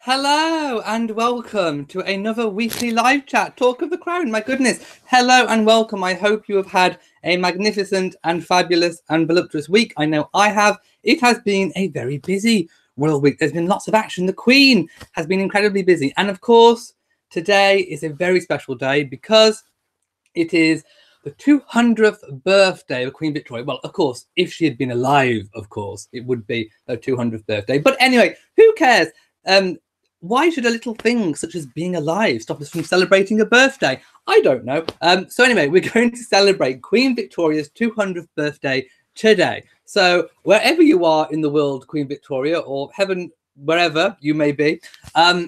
Hello and welcome to another weekly live chat, Talk of the Crown. My goodness. Hello and welcome. I hope you have had a magnificent and fabulous and voluptuous week. I know I have. It has been a very busy royal week. There's been lots of action. The Queen has been incredibly busy. And of course, today is a very special day because it is the 200th birthday of Queen Victoria. Well, of course, if she had been alive, of course, it would be her 200th birthday. But anyway, who cares? Why should a little thing such as being alive stop us from celebrating a birthday? I don't know. So anyway, we're going to celebrate Queen Victoria's 200th birthday today. So wherever you are in the world, Queen Victoria, or heaven, wherever you may be,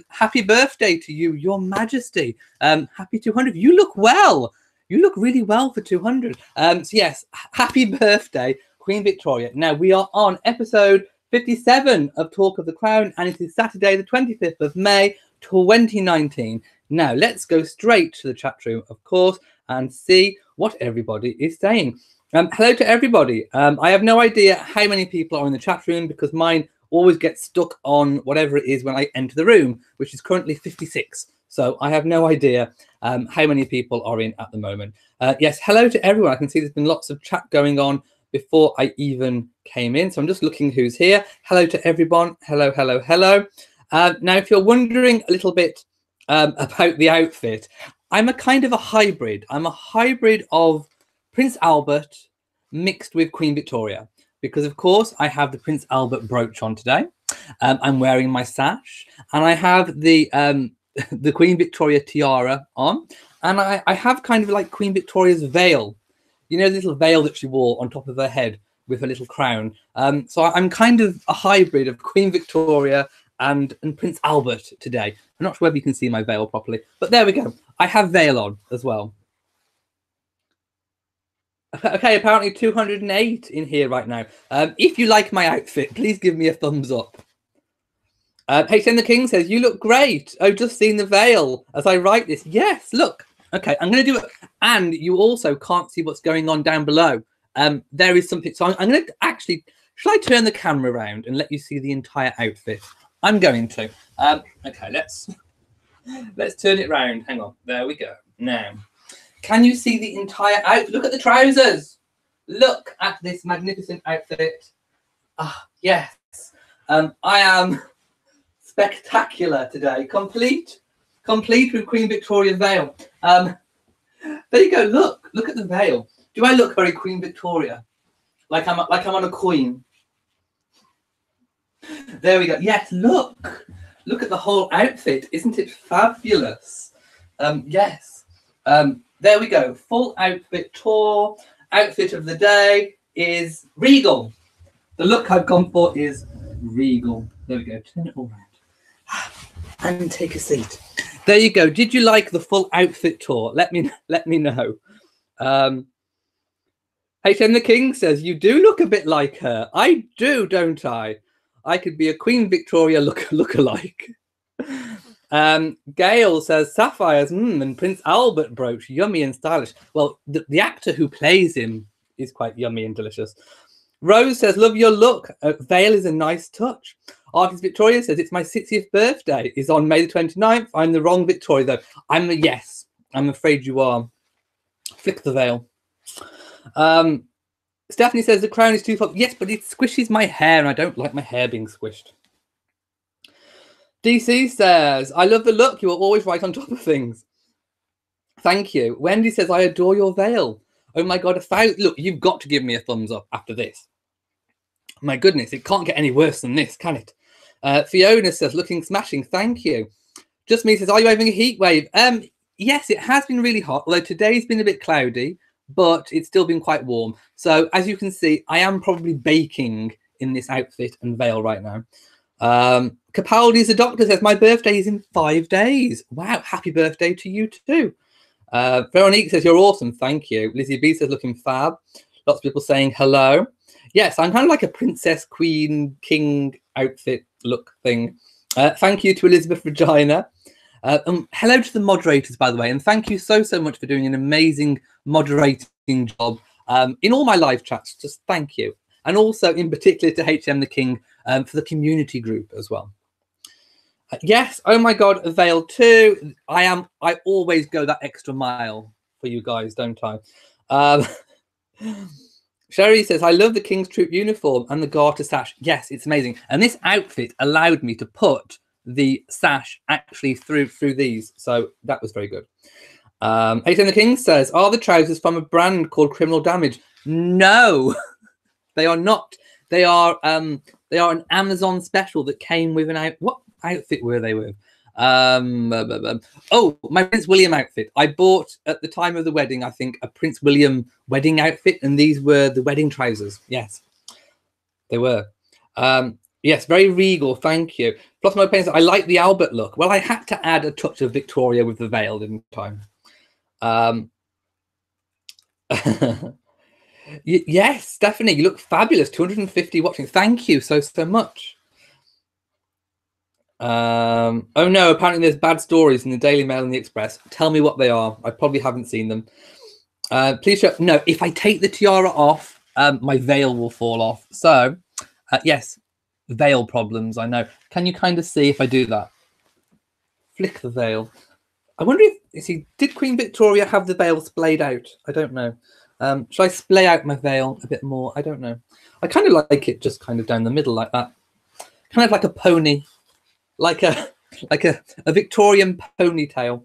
happy birthday to you, Your Majesty. Happy 200. You look well. You look really well for 200. So yes, happy birthday, Queen Victoria. Now we are on episode 57 of Talk of the Crown, and it is Saturday, the 25th of May, 2019. Now, let's go straight to the chat room, of course, and see what everybody is saying. Hello to everybody. I have no idea how many people are in the chat room because mine always gets stuck on whatever it is when I enter the room, which is currently 56. So I have no idea how many people are in at the moment. Yes, hello to everyone. I can see there's been lots of chat going on before I even came in. So I'm just looking who's here. Hello to everyone. Hello, hello, hello. Now, if you're wondering a little bit about the outfit, I'm a kind of a hybrid. I'm a hybrid of Prince Albert mixed with Queen Victoria. Because, of course, I have the Prince Albert brooch on today. I'm wearing my sash. And I have the Queen Victoria tiara on. And I have kind of like Queen Victoria's veil. You know, the little veil that she wore on top of her head with her little crown. So I'm kind of a hybrid of Queen Victoria and Prince Albert today. I'm not sure whether you can see my veil properly, but there we go. I have veil on as well. Okay, apparently 208 in here right now. If you like my outfit, please give me a thumbs up. HM the King says, you look great. Oh, just seen the veil as I write this. Yes, look. Okay, I'm going to do it. And you also can't see what's going on down below. There is something. So I'm going to actually, should I turn the camera around and let you see the entire outfit? I'm going to. Okay, let's turn it around. Hang on. There we go. Now, can you see the entire outfit? Look at the trousers. Look at this magnificent outfit. Ah, yes. I am spectacular today. Complete with Queen Victoria veil. There you go. Look at the veil. Do I look very Queen Victoria? Like I'm on a queen. There we go. Yes, look at the whole outfit. Isn't it fabulous? Yes. There we go. Full outfit tour. Outfit of the day is regal. The look I've gone for is regal. There we go. Turn it all around. And take a seat. There you go. Did you like the full outfit tour? Let me know. HM the King says, you do look a bit like her. I do, don't I? I could be a Queen Victoria look-alike. Gail says, sapphires and Prince Albert brooch, yummy and stylish. Well, the actor who plays him is quite yummy and delicious. Rose says, love your look. Veil is a nice touch. Artist Victoria says, it's my 60th birthday. It's on May the 29th. I'm the wrong Victoria, though. I'm a yes. I'm afraid you are. Flick the veil. Stephanie says, the crown is too far. Yes, but it squishes my hair, and I don't like my hair being squished. DC says, I love the look. You are always right on top of things. Thank you. Wendy says, I adore your veil. Oh, my God. Look, you've got to give me a thumbs up after this. My goodness, it can't get any worse than this, can it? Fiona says, looking smashing. Thank you. Just Me says, are you having a heat wave? Yes, it has been really hot, although today's been a bit cloudy, but it's still been quite warm. So as you can see, I am probably baking in this outfit and veil right now. Capaldi's the doctor says, my birthday is in 5 days. Wow, happy birthday to you too. Veronique says, you're awesome. Thank you. Lizzie B says, looking fab. Lots of people saying hello. Yes, I'm kind of like a princess, queen, king outfit look thing. Thank you to Elizabeth Regina. Hello to the moderators, by the way, and thank you so much for doing an amazing moderating job in all my live chats. Just thank you. And also in particular to HM the King for the community group as well. Yes. Oh my God, a veil too. I always go that extra mile for you guys, don't I? Sherry says, I love the King's Troop uniform and the garter sash. Yes, it's amazing. And this outfit allowed me to put the sash actually through these. So that was very good. 18 the King says, are the trousers from a brand called Criminal Damage? No, they are not. They are an Amazon special that came with what outfit were they with? Oh, my Prince William outfit. I bought at the time of the wedding, I think, a Prince William wedding outfit, and these were the wedding trousers. Yes, they were. Yes, very regal. Thank you. Plus, my opinion, I like the Albert look. Well, I had to add a touch of Victoria with the veil, didn't I? Yes, Stephanie, you look fabulous. 250 watching. Thank you so much. Oh no, apparently there's bad stories in the Daily Mail and the Express. Tell me what they are. I probably haven't seen them. Please show. No, if I take the tiara off, my veil will fall off. So yes, veil problems, I know. Can you kind of see if I do that? Flick the veil. I wonder if did Queen Victoria have the veil splayed out? I don't know. Should I splay out my veil a bit more? I don't know. I kind of like it just kind of down the middle like that. Kind of like a pony. Like a Victorian ponytail.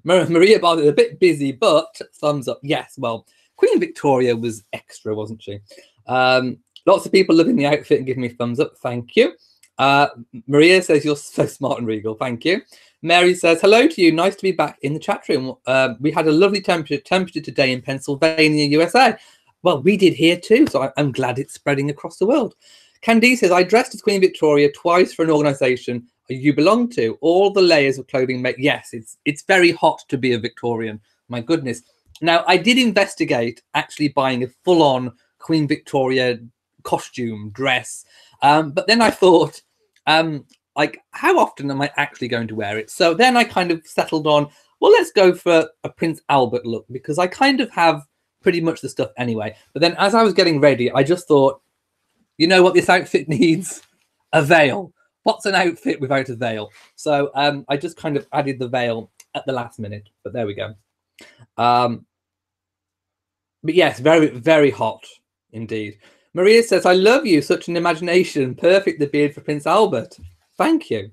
Maria Bard is a bit busy, but thumbs up. Yes, well, Queen Victoria was extra, wasn't she? Lots of people loving the outfit and giving me thumbs up. Thank you. Maria says, you're so smart and regal. Thank you. Mary says, hello to you. Nice to be back in the chat room. We had a lovely temperature today in Pennsylvania, USA. Well, we did here too, so I'm glad it's spreading across the world. Candice says, I dressed as Queen Victoria twice for an organisation you belong to. All the layers of clothing make... Yes, it's very hot to be a Victorian. My goodness. Now, I did investigate actually buying a full-on Queen Victoria costume, dress. But then I thought, like, how often am I actually going to wear it? So then I kind of settled on, well, let's go for a Prince Albert look, because I kind of have pretty much the stuff anyway. But then as I was getting ready, I just thought, you know what this outfit needs? A veil. What's an outfit without a veil? So I just kind of added the veil at the last minute. But there we go. But yes, very, very hot indeed. Maria says, I love you. Such an imagination. Perfect, the beard for Prince Albert. Thank you.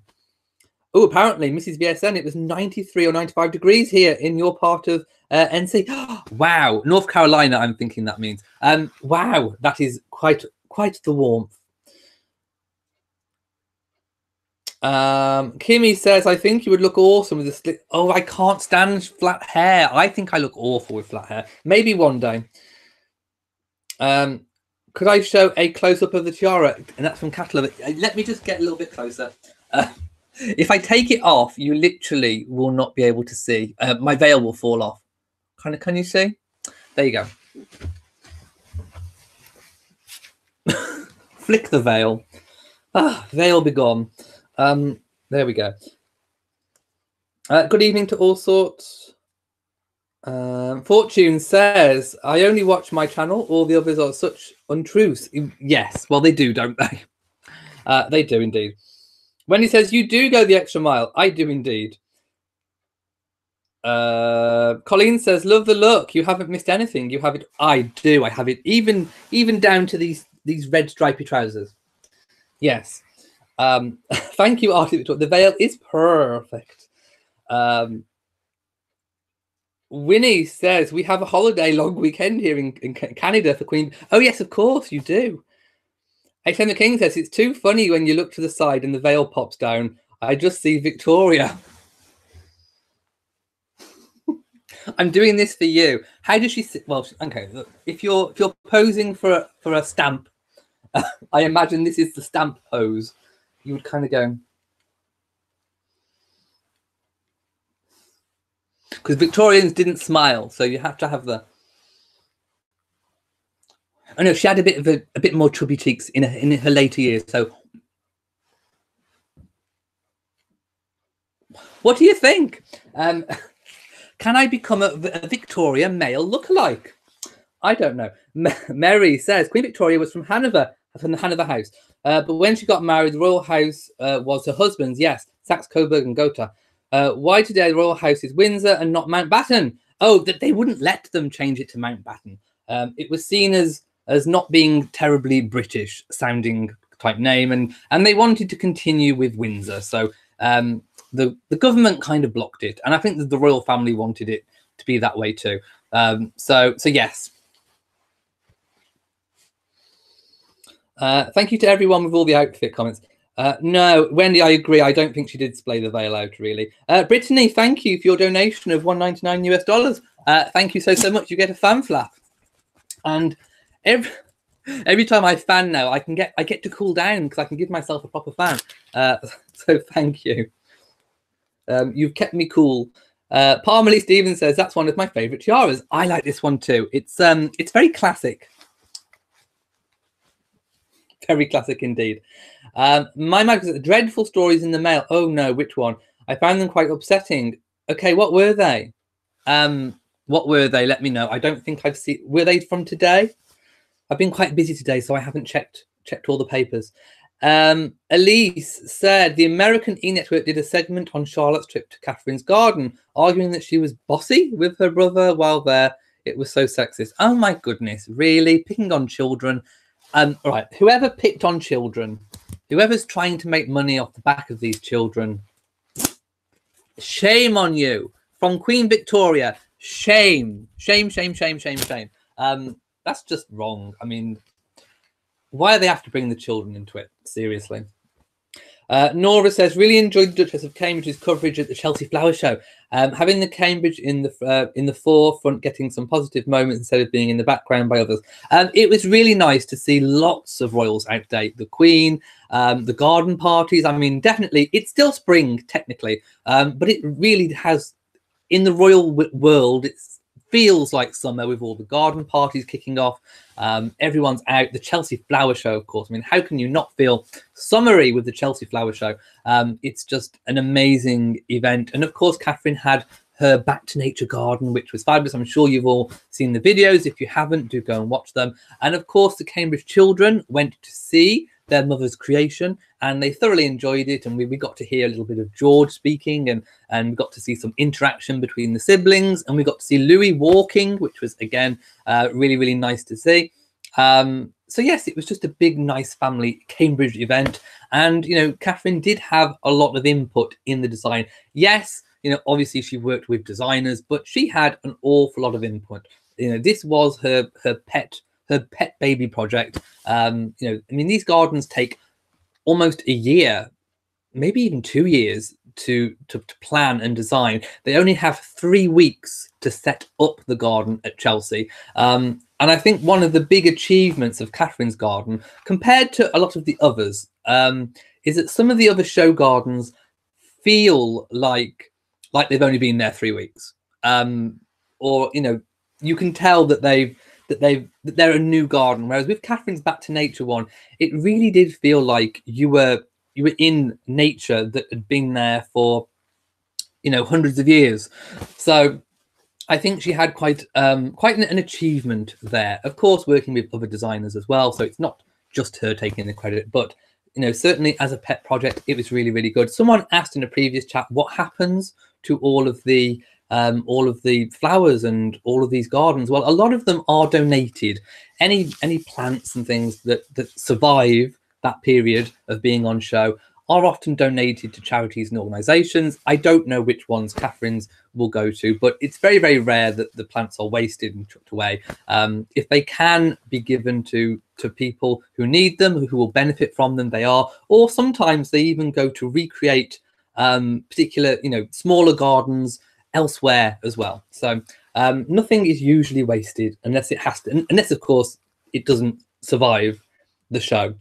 Oh, apparently, Mrs. BSN, it was 93 or 95 degrees here in your part of NC. Wow. North Carolina, I'm thinking that means. Wow, that is quite the warmth. Kimmy says, I think you would look awesome with a slick... Oh, I can't stand flat hair. I think I look awful with flat hair. Maybe one day. Could I show a close-up of the tiara? And that's from Catalog. Let me just get a little bit closer. If I take it off, you literally will not be able to see. My veil will fall off. Can you see? There you go. Flick the veil. Veil be gone. There we go. Good evening to all sorts. Fortune says, I only watch my channel. All the others are such untruths. Yes, well, they do, don't they? They do indeed. Wendy says, you do go the extra mile. I do indeed. Colleen says, love the look. You haven't missed anything. You have it. I do. I have it even down to these red stripy trousers. Yes. Thank you, Artie. The veil is perfect. Winnie says, we have a holiday long weekend here in Canada for Queen. Oh, yes, of course you do. H.M. the King says, it's too funny when you look to the side and the veil pops down. I just see Victoria. I'm doing this for you. How does she sit? Well, okay, look, if you're posing for a stamp, I imagine this is the stamp pose. You would kind of go... Because Victorians didn't smile, so you have to have the... Oh no, she had a bit more chubby cheeks in her later years. So, what do you think? Can I become a Victoria male lookalike? I don't know. Mary says Queen Victoria was from Hanover. from the Hanover House. But when she got married, the royal house was her husband's. Yes, Saxe, Coburg, and Gotha. Why today the royal house is Windsor and not Mountbatten? Oh, that they wouldn't let them change it to Mountbatten. It was seen as not being terribly British sounding type name, and they wanted to continue with Windsor. So the government kind of blocked it, and I think that the royal family wanted it to be that way too. So yes. Thank you to everyone with all the outfit comments. No, Wendy, I agree. I don't think she did display the veil out, really. Brittany, thank you for your donation of $1.99 US. Thank you so much. You get a fan flap. And every time I fan now, I get to cool down because I can give myself a proper fan. So thank you. You've kept me cool. Parmalee Stevens says that's one of my favorite tiaras. I like this one too. It's very classic. Very classic indeed. My Mag says dreadful stories in the mail. Oh no, which one? I found them quite upsetting. Okay, what were they? What were they? Let me know. I don't think I've seen. Were they from today? I've been quite busy today, so I haven't checked all the papers. Elise said the American E-Network did a segment on Charlotte's trip to Catherine's garden, arguing that she was bossy with her brother while there. It was so sexist. Oh my goodness, really? Picking on children. All right, whoever picked on children, whoever's trying to make money off the back of these children, shame on you. From Queen Victoria, shame. Shame, shame, shame, shame, shame. That's just wrong. I mean, why do they have to bring the children into it? Seriously. Nora says, really enjoyed the Duchess of Cambridge's coverage at the Chelsea Flower Show. Having the Cambridge in the forefront, getting some positive moments instead of being in the background by others. It was really nice to see lots of royals outdate the Queen, the garden parties. I mean, definitely, it's still spring technically, but it really has, in the royal world, it feels like summer with all the garden parties kicking off. Everyone's out. The Chelsea Flower Show, of course. I mean, how can you not feel summery with the Chelsea Flower Show? It's just an amazing event. And of course, Catherine had her Back to Nature garden, which was fabulous. I'm sure you've all seen the videos. If you haven't, do go and watch them. And of course, the Cambridge children went to see their mother's creation, and they thoroughly enjoyed it. And we got to hear a little bit of George speaking, and we got to see some interaction between the siblings, and we got to see Louis walking, which was again really, really nice to see. So yes, it was just a big, nice family Cambridge event. And, you know, Catherine did have a lot of input in the design. Yes, you know, obviously she worked with designers, but she had an awful lot of input. You know, this was her pet baby project. You know, I mean, these gardens take almost a year, maybe even 2 years to plan and design. They only have 3 weeks to set up the garden at Chelsea. And I think one of the big achievements of Catherine's garden, compared to a lot of the others, is that some of the other show gardens feel like they've only been there 3 weeks. Or, you know, you can tell that they're a new garden. Whereas with Catherine's Back to Nature one, it really did feel like you were in nature that had been there for, you know, hundreds of years. So I think she had quite an achievement there. Of course, working with other designers as well. So it's not just her taking the credit, but, you know, certainly as a pet project, it was really, really good. Someone asked in a previous chat, what happens to all of the flowers and all of these gardens? Well, a lot of them are donated. Any plants and things that survive that period of being on show are often donated to charities and organizations. I don't know which ones Catherine's will go to, but it's very, very rare that the plants are wasted and chucked away. If they can be given to people who need them, who will benefit from them, they are. Or sometimes they even go to recreate particular, you know, smaller gardens elsewhere as well. So nothing is usually wasted unless it has to, unless of course it doesn't survive the show.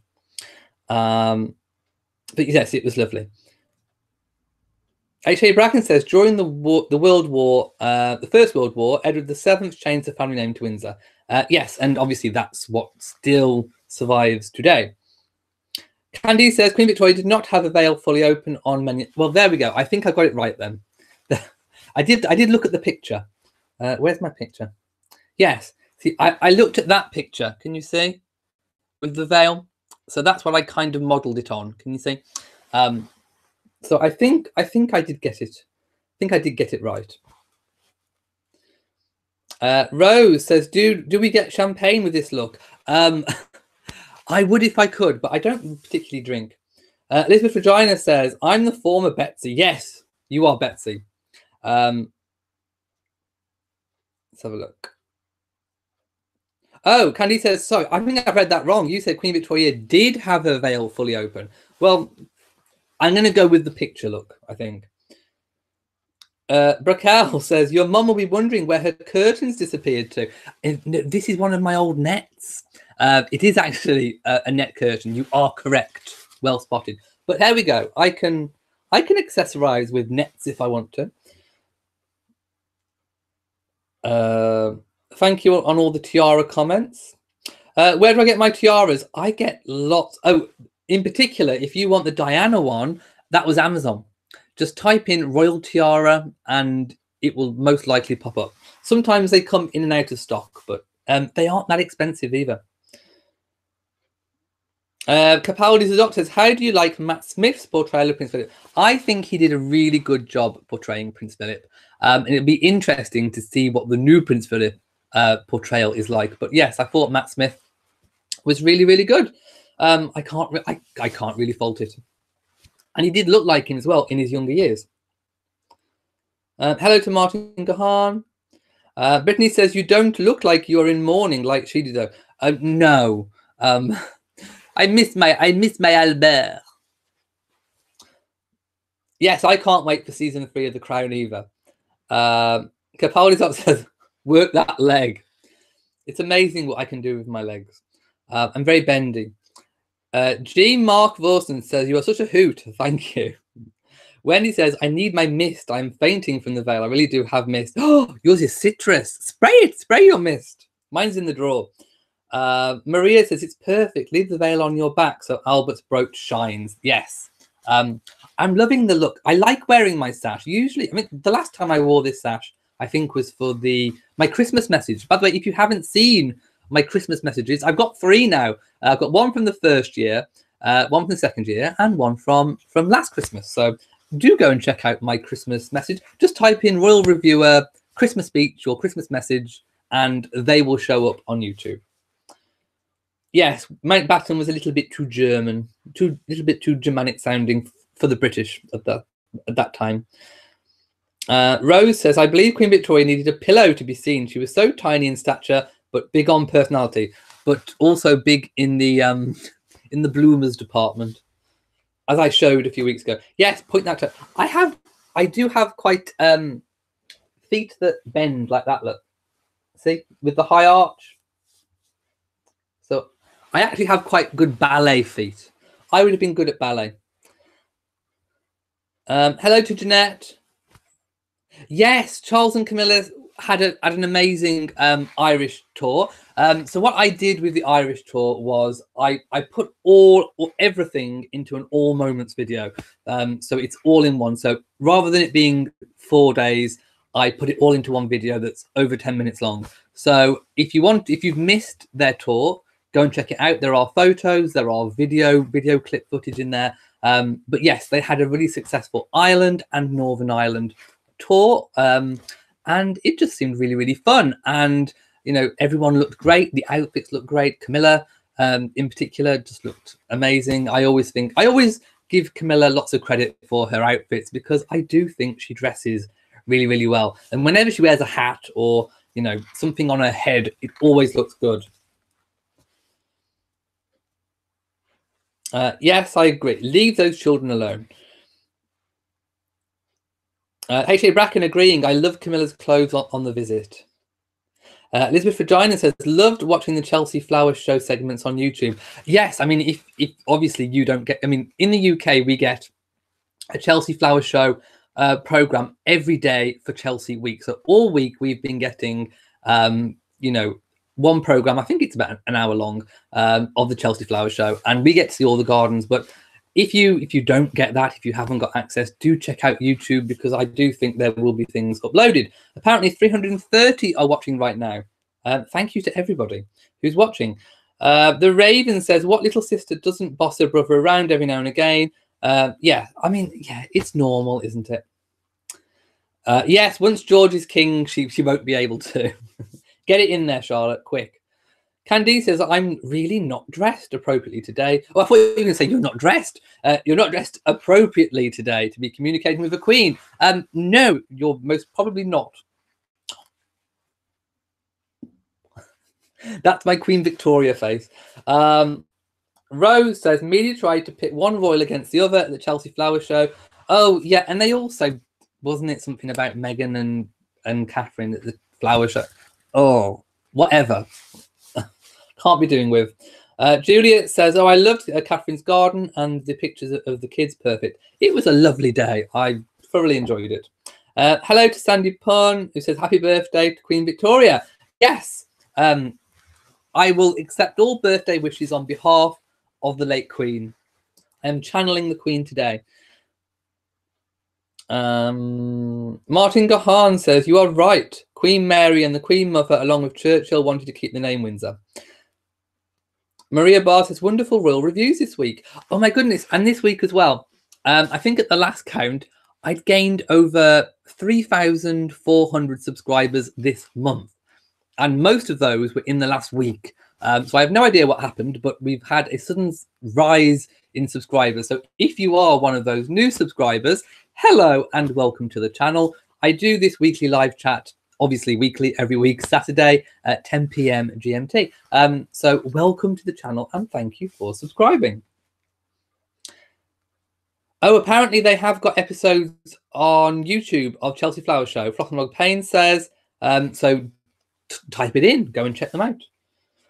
But yes, it was lovely. H.A. Bracken says, during the World War, the First World War, Edward VII changed the family name to Windsor. Yes, and obviously that's what still survives today. Candy says, Queen Victoria did not have a veil fully open on many. Well, there we go. I think I got it right then. I did look at the picture. Where's my picture? Yes. See, I looked at that picture. Can you see? With the veil. So that's what I kind of modeled it on. Can you see? So I think I did get it. I think I did get it right. Rose says, do we get champagne with this look? I would if I could, but I don't particularly drink. Elizabeth Regina says, I'm the former Betsy. Yes, you are Betsy. Let's have a look. Oh, Candy says, sorry, I think I've read that wrong. You said Queen Victoria did have her veil fully open. Well, I'm going to go with the picture look, I think. Brakel says, your mum will be wondering where her curtains disappeared to. This is one of my old nets. It is actually a net curtain. You are correct. Well spotted. But there we go. I can accessorize with nets if I want to. Thank you on all the tiara comments. Where do I get my tiaras? I get lots. Oh, in particular, if you want the Diana one, that was Amazon. Just type in Royal Tiara and it will most likely pop up. Sometimes they come in and out of stock, but they aren't that expensive either. Capaldi's the Doctor says, how do you like Matt Smith's portrayal of Prince Philip? I think he did a really good job portraying Prince Philip. And it'd be interesting to see what the new Prince Philip portrayal is like. But yes, I thought Matt Smith was really, really good. I can't really fault it. And he did look like him as well in his younger years. Hello to Martin Gahan. Brittany says, you don't look like you're in mourning like she did though. No. I miss my Albert. Yes, I can't wait for season 3 of The Crown either. Capaldi's up says, work that leg. It's amazing what I can do with my legs. I'm very bendy. G. Mark Wilson says, you are such a hoot. Thank you. Wendy says, I need my mist. I'm fainting from the veil. I really do have mist. Oh, yours is citrus. Spray it. Spray your mist. Mine's in the drawer. Maria says, it's perfect. Leave the veil on your back so Albert's brooch shines. Yes. I'm loving the look. I like wearing my sash. Usually, I mean, the last time I wore this sash, I think was for my Christmas message. By the way, if you haven't seen my Christmas messages, I've got 3 now. I've got one from the first year, one from the second year, and one from last Christmas. So do go and check out my Christmas message. Just type in Royal Reviewer Christmas speech or Christmas message, and they will show up on YouTube. Yes, Mountbatten was a little bit too German, a little bit too Germanic sounding for the British at that time. Rose says, I believe Queen Victoria needed a pillow to be seen. She was so tiny in stature, but big on personality, but also big in the bloomers department, as I showed a few weeks ago. Yes, point that out. I do have quite feet that bend like that. Look, see, with the high arch. So I actually have quite good ballet feet. I would have been good at ballet. Hello to Jeanette. Yes, Charles and Camilla had an amazing Irish tour. So what I did with the Irish tour was I put everything into an all moments video. So it's all in one. So rather than it being 4 days, I put it all into one video that's over 10 minutes long. So if you've missed their tour, go and check it out. There are photos, there are video clip footage in there. But yes, they had a really successful Ireland and Northern Ireland tour. And it just seemed really, really fun. And, you know, everyone looked great. The outfits looked great. Camilla, in particular, just looked amazing. I always give Camilla lots of credit for her outfits because I do think she dresses really, really well. And whenever she wears a hat or, you know, something on her head, it always looks good. Yes, I agree. Leave those children alone. H.A. Bracken agreeing. I love Camilla's clothes on the visit. Elizabeth Regina says, loved watching the Chelsea Flower Show segments on YouTube. Yes, I mean, if obviously you don't get, I mean, in the UK, we get a Chelsea Flower Show program every day for Chelsea week. So all week we've been getting, you know, one program, I think it's about an hour long, of the Chelsea Flower Show, and we get to see all the gardens. But if you don't get that, if you haven't got access, do check out YouTube because I do think there will be things uploaded. Apparently 330 are watching right now. Thank you to everybody who's watching. The Raven says, what little sister doesn't boss her brother around every now and again? Yeah, I mean, yeah, it's normal, isn't it? Yes, once George is king, she won't be able to. Get it in there, Charlotte, quick. Candy says, I'm really not dressed appropriately today. Oh, I thought you were going to say you're not dressed. You're not dressed appropriately today to be communicating with the Queen. No, you're most probably not. That's my Queen Victoria face. Rose says, media tried to pit one royal against the other at the Chelsea Flower Show. Oh, yeah, and they also, wasn't it something about Meghan and Catherine at the Flower Show? Oh, whatever. Can't be doing with. Juliet says, oh, I loved Catherine's garden and the pictures of the kids. Perfect. It was a lovely day. I thoroughly enjoyed it. Hello to Sandy Pun, who says, happy birthday to Queen Victoria. Yes, I will accept all birthday wishes on behalf of the late Queen. I am channeling the Queen today. Martin Gahan says, you are right. Queen Mary and the Queen Mother, along with Churchill, wanted to keep the name Windsor. Maria Barr says, wonderful royal reviews this week. Oh my goodness, and this week as well. I think at the last count, I'd gained over 3,400 subscribers this month. And most of those were in the last week. So I have no idea what happened, but we've had a sudden rise in subscribers. So if you are one of those new subscribers, hello and welcome to the channel. I do this weekly live chat, obviously weekly, every week, Saturday at 10 p.m. GMT. So welcome to the channel and thank you for subscribing. Oh, apparently they have got episodes on YouTube of Chelsea Flower Show. Flock and Log Payne says, so type it in, go and check them out.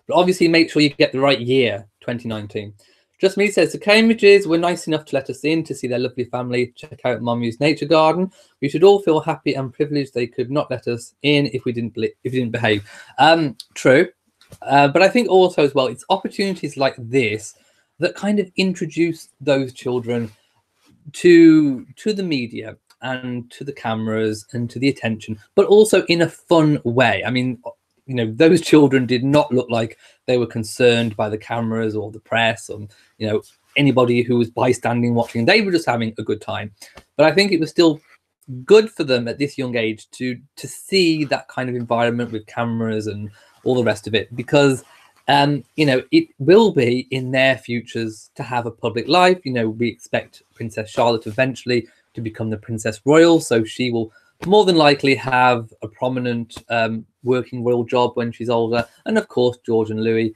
But obviously make sure you get the right year, 2019. Just Me says, the Cambridges were nice enough to let us in to see their lovely family, check out Mommy's nature garden. We should all feel happy and privileged they could not let us in if we didn't behave. True. But I think also as well, it's opportunities like this that kind of introduce those children to the media and to the cameras and to the attention, but also in a fun way. I mean, you know, those children did not look like they were concerned by the cameras or the press or, you know, anybody who was bystanding watching. They were just having a good time. But I think it was still good for them at this young age to see that kind of environment with cameras and all the rest of it, because you know, it will be in their futures to have a public life. You know, we expect Princess Charlotte eventually to become the Princess Royal, so she will more than likely have a prominent working royal job when she's older. And of course, George and Louis,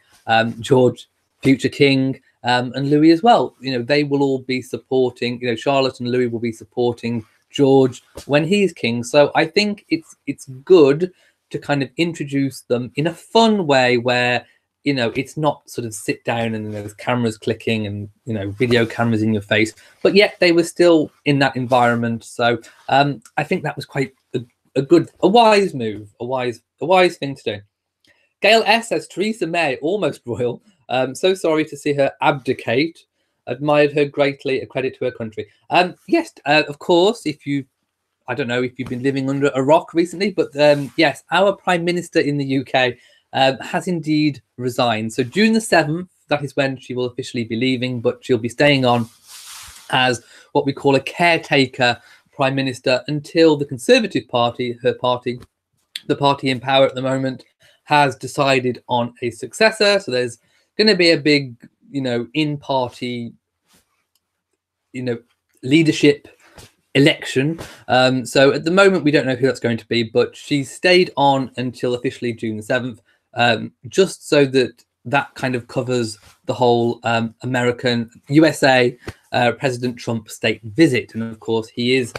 George, future king, and Louis as well. You know, they will all be supporting, you know, Charlotte and Louis will be supporting George when he's king. So I think it's good to kind of introduce them in a fun way where, you know, it's not sort of sit down and there's cameras clicking and, you know, video cameras in your face, but yet they were still in that environment. So I think that was quite a wise move, a wise thing to do. Gail S says, Theresa May, almost royal. So sorry to see her abdicate. Admired her greatly, a credit to her country. Yes, of course, I don't know if you've been living under a rock recently, but yes, our Prime Minister in the UK has indeed resigned. So June the 7th, that is when she will officially be leaving, but she'll be staying on as what we call a caretaker Prime Minister until the Conservative Party, her party, the party in power at the moment, has decided on a successor. So there's going to be a big, you know, in-party, you know, leadership election. So at the moment, we don't know who that's going to be, but she's stayed on until officially June the 7th, just so that kind of covers the whole USA President Trump state visit. And of course, he is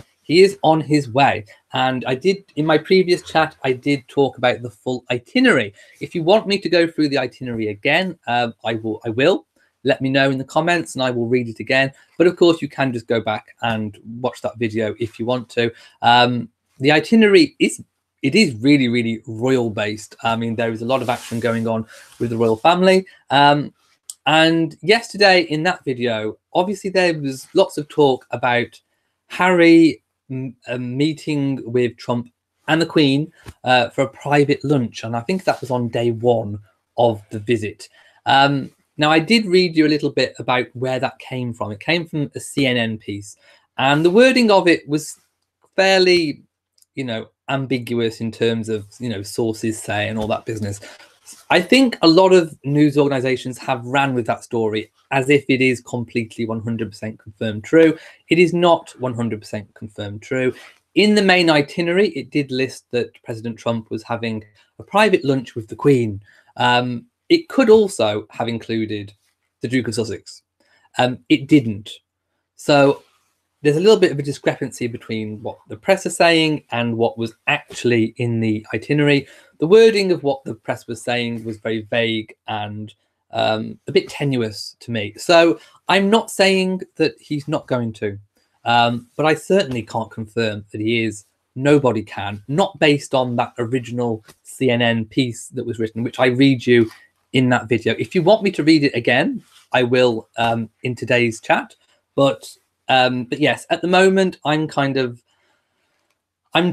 on his way. And I did, in my previous chat, I did talk about the full itinerary. If you want me to go through the itinerary again, I will. Let me know in the comments and I will read it again. But of course, you can just go back and watch that video if you want to. The itinerary is really, really royal based. I mean, there is a lot of action going on with the royal family. And yesterday in that video, obviously there was lots of talk about Harry meeting with Trump and the Queen for a private lunch. And I think that was on day one of the visit. Now, I did read you a little bit about where that came from. It came from a CNN piece, and the wording of it was fairly, ambiguous in terms of, sources say and all that business. I think a lot of news organizations have ran with that story as if it is completely 100% confirmed true. It is not 100% confirmed true. In the main itinerary, it did list that President Trump was having a private lunch with the Queen. It could also have included the Duke of Sussex. It didn't. So there's a little bit of a discrepancy between what the press are saying and what was actually in the itinerary. The wording of what the press was saying was very vague and a bit tenuous to me. So I'm not saying that he's not going to, but I certainly can't confirm that he is. Nobody can, not based on that original CNN piece that was written, which I read you in that video. If you want me to read it again, I will in today's chat. But yes, at the moment, I'm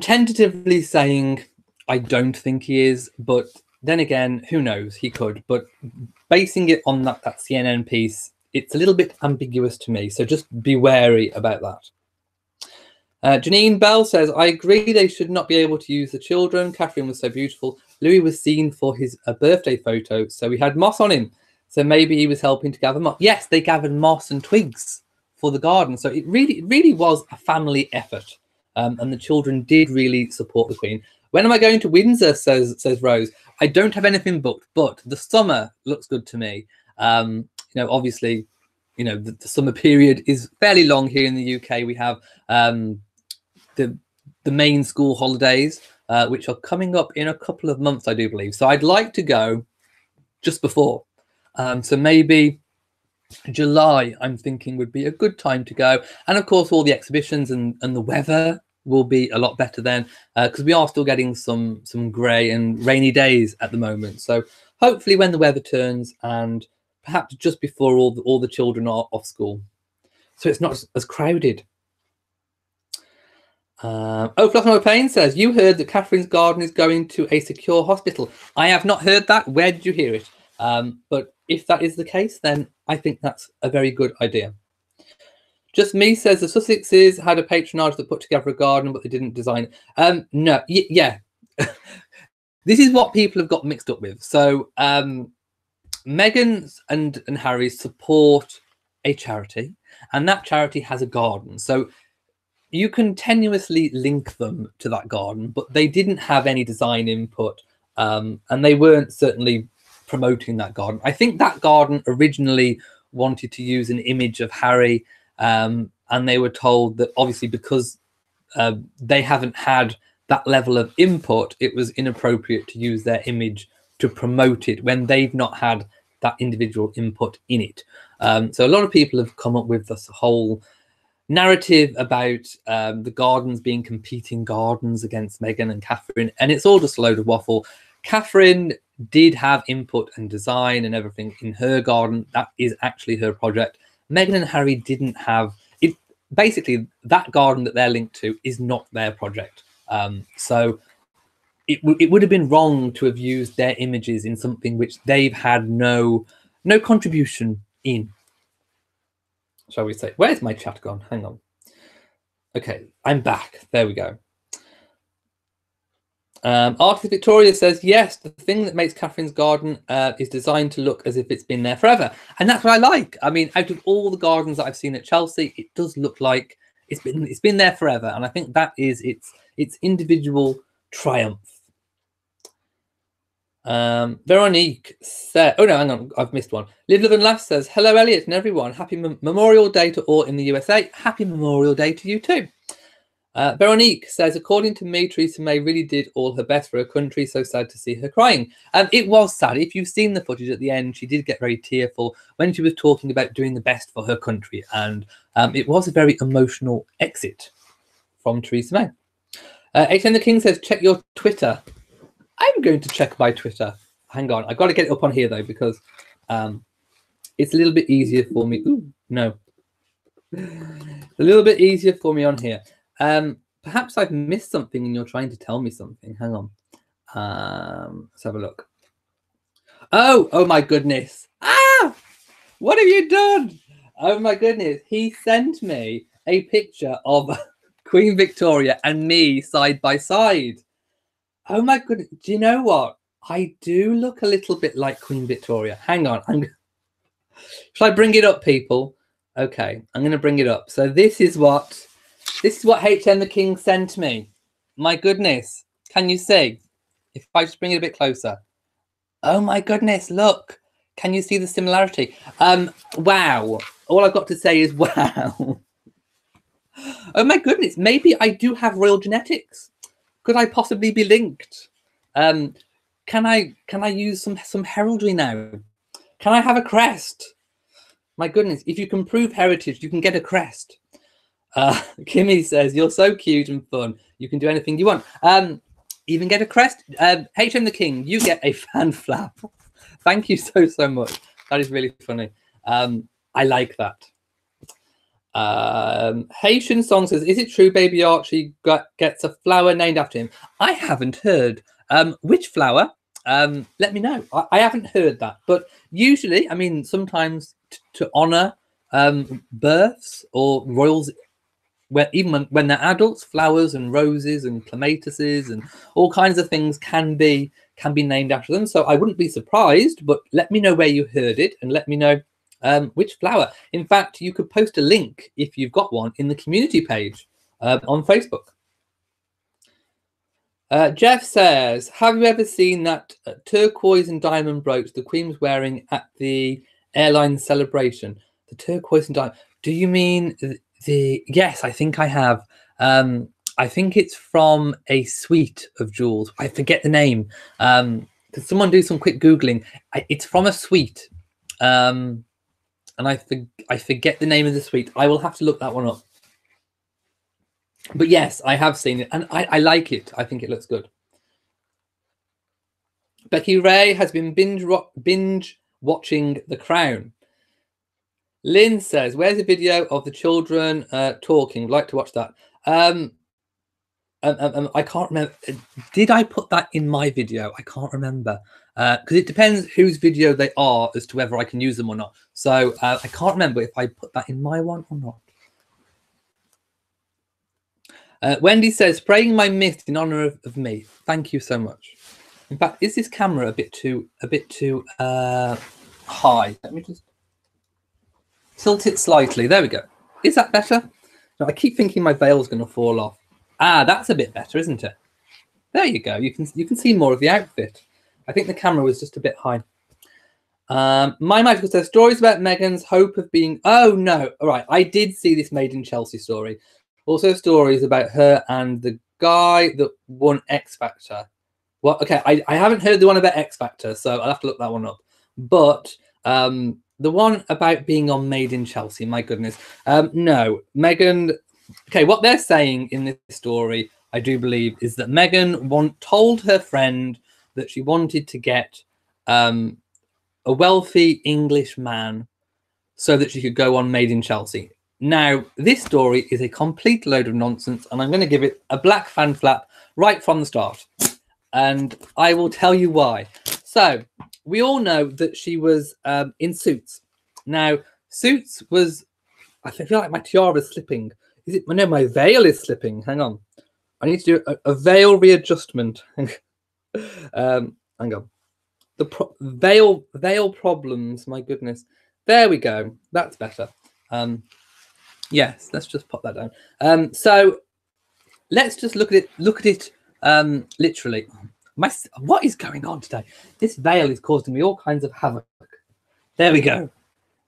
tentatively saying I don't think he is, but then again, who knows? He could. But basing it on that CNN piece, it's a little bit ambiguous to me. So just be wary about that. Janine Bell says, I agree they should not be able to use the children. Catherine was so beautiful. Louis was seen for his birthday photo, so we had moss on him. So maybe he was helping to gather moss. Yes, they gathered moss and twigs for the garden. So it really was a family effort. And the children did really support the Queen. When am I going to Windsor, says Rose. I don't have anything booked, but the summer looks good to me. Obviously, the summer period is fairly long here in the UK. We have the main school holidays, which are coming up in a couple of months, I do believe. So I'd like to go just before. So maybe July, I'm thinking, would be a good time to go. And of course, all the exhibitions and the weather will be a lot better then, because we are still getting some grey and rainy days at the moment. So hopefully when the weather turns and perhaps just before all the children are off school, so it's not as crowded. Fluff Pain says, you heard that Catherine's garden is going to a secure hospital. I have not heard that. Where did you hear it? But if that is the case, then I think that's a very good idea. Just Me says the Sussexes had a patronage that put together a garden, but they didn't design it. No, yeah. This is what people have got mixed up with. So Meghan and Harry support a charity, and that charity has a garden. So you can tenuously link them to that garden, but they didn't have any design input, and they weren't certainly promoting that garden. I think that garden originally wanted to use an image of Harry, and they were told that obviously because they haven't had that level of input, it was inappropriate to use their image to promote it when they've not had that individual input in it. So a lot of people have come up with this whole narrative about the gardens being competing gardens against Meghan and Catherine, and it's all just a load of waffle. Catherine did have input and design and everything in her garden. That is actually her project. Meghan and Harry didn't have it. Basically, that garden that they're linked to is not their project. So it would have been wrong to have used their images in something which they've had no contribution in. Shall we say? Where's my chat gone? Hang on. Okay, I'm back. There we go. Artist Victoria says, yes, the thing that makes Catherine's garden is designed to look as if it's been there forever. And that's what I like. I mean, out of all the gardens that I've seen at Chelsea, it does look like it's been there forever. And I think that is its individual triumph. Veronique said, oh no, hang on, I've missed one. Live, Live and Laugh says, hello, Elliot and everyone. Happy Memorial Day to all in the USA. Happy Memorial Day to you too. Veronique says, according to me, Theresa May really did all her best for her country. So sad to see her crying. It was sad. If you've seen the footage at the end, she did get very tearful when she was talking about doing the best for her country. And it was a very emotional exit from Theresa May. HN the King says, check your Twitter. I'm going to check my Twitter. Hang on. I've got to get it up on here, though, because it's a little bit easier for me. Ooh, no. A little bit easier for me on here. Perhaps I've missed something and you're trying to tell me something. Hang on. Let's have a look. Oh my goodness. Ah! What have you done? Oh my goodness. He sent me a picture of Queen Victoria and me side by side. Oh my goodness. Do you know what? I do look a little bit like Queen Victoria. Hang on. Shall I bring it up, people? Okay, I'm going to bring it up. So this is what HM the King sent me. My goodness. Can you see? If I just bring it a bit closer. Oh my goodness, look. Can you see the similarity? Wow. All I've got to say is wow. Oh my goodness, maybe I do have royal genetics. Could I possibly be linked? Can I use some heraldry now? Can I have a crest? My goodness, if you can prove heritage, you can get a crest. Kimmy says, you're so cute and fun. You can do anything you want. Even get a crest. HM the King, you get a fan flap. Thank you so much. That is really funny. I like that. Haitian Song says, is it true Baby Archie gets a flower named after him? I haven't heard. Which flower? Let me know. I haven't heard that. But usually, I mean, sometimes to honour births or royals, even when they're adults, flowers and roses and clematises and all kinds of things can be named after them. So I wouldn't be surprised, but let me know where you heard it and let me know which flower. In fact, you could post a link if you've got one in the community page on Facebook. Jeff says, have you ever seen that turquoise and diamond brooch the Queen was wearing at the airline celebration? The turquoise and diamond. Do you mean the? Yes, I think I have. I think it's from a suite of jewels. I forget the name. Could someone do some quick Googling? It's from a suite. And I forget the name of the suite. I will have to look that one up. But yes, I have seen it, and I like it. I think it looks good. Becky Ray has been binge watching The Crown. Lynn says, where's the video of the children talking? Would like to watch that. I can't remember. Did I put that in my video? I can't remember. Because it depends whose video they are as to whether I can use them or not. So I can't remember if I put that in my one or not. Wendy says, spraying my mist in honor of me. Thank you so much. In fact, is this camera a bit too high? Let me just tilt it slightly. There we go. Is that better? No, I keep thinking my veil's going to fall off. Ah, that's a bit better, isn't it? There you go. You can see more of the outfit. I think the camera was just a bit high. My Magical says, stories about Meghan's hope of being... Oh, no. All right. I did see this Made in Chelsea story. Also stories about her and the guy that won X Factor. Well, okay, I haven't heard the one about X Factor, so I'll have to look that one up. But the one about being on Made in Chelsea, my goodness. No, Meghan... Okay, what they're saying in this story, I do believe, is that Meghan told her friend that she wanted to get a wealthy English man so that she could go on Made in Chelsea. Now, this story is a complete load of nonsense, and I'm going to give it a black fan flap right from the start. And I will tell you why. So, we all know that she was in Suits. Now, Suits was... I feel like my tiara is slipping. Is it? No, my veil is slipping. Hang on. I need to do a veil readjustment. Hang on. The veil problems. My goodness. There we go. That's better. Yes, let's just pop that down. So let's just look at it literally. What is going on today? This veil is causing me all kinds of havoc. There we go.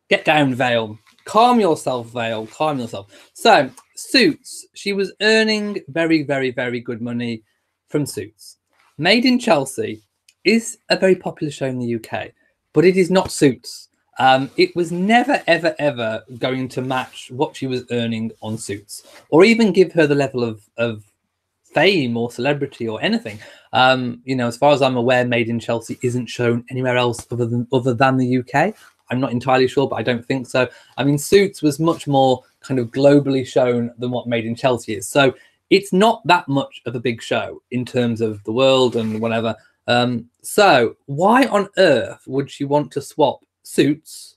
Get down, veil. Calm yourself, veil. Calm yourself. So Suits, she was earning very, very, very good money from Suits. Made in Chelsea is a very popular show in the UK, but it is not Suits. It was never, ever, ever going to match what she was earning on Suits, or even give her the level of fame or celebrity or anything. You know, as far as I'm aware, Made in Chelsea isn't shown anywhere else other than the UK. I'm not entirely sure, but I don't think so. I mean, Suits was much more kind of globally shown than what Made in Chelsea is. So it's not that much of a big show in terms of the world and whatever. So why on earth would she want to swap suits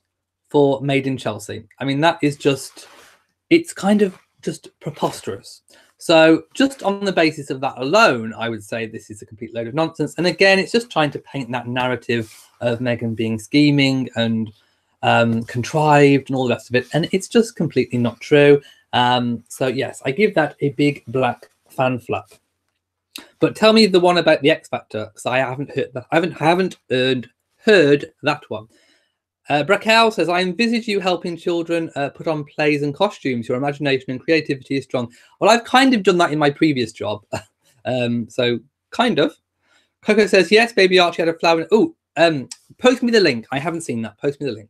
for Made in Chelsea. I mean, that is just, it's kind of just preposterous. So just on the basis of that alone, I would say this is a complete load of nonsense. And again, it's just trying to paint that narrative of Meghan being scheming and contrived and all the rest of it. And it's just completely not true. So yes, I give that a big black fan flap. But tell me the one about the X Factor, because I haven't heard that. I haven't heard that one. Brakel says, I envisage you helping children put on plays and costumes. Your imagination and creativity is strong. Well, I've kind of done that in my previous job. So kind of. Coco says, yes, baby Archie had a flower. Oh, post me the link. I haven't seen that. Post me the link.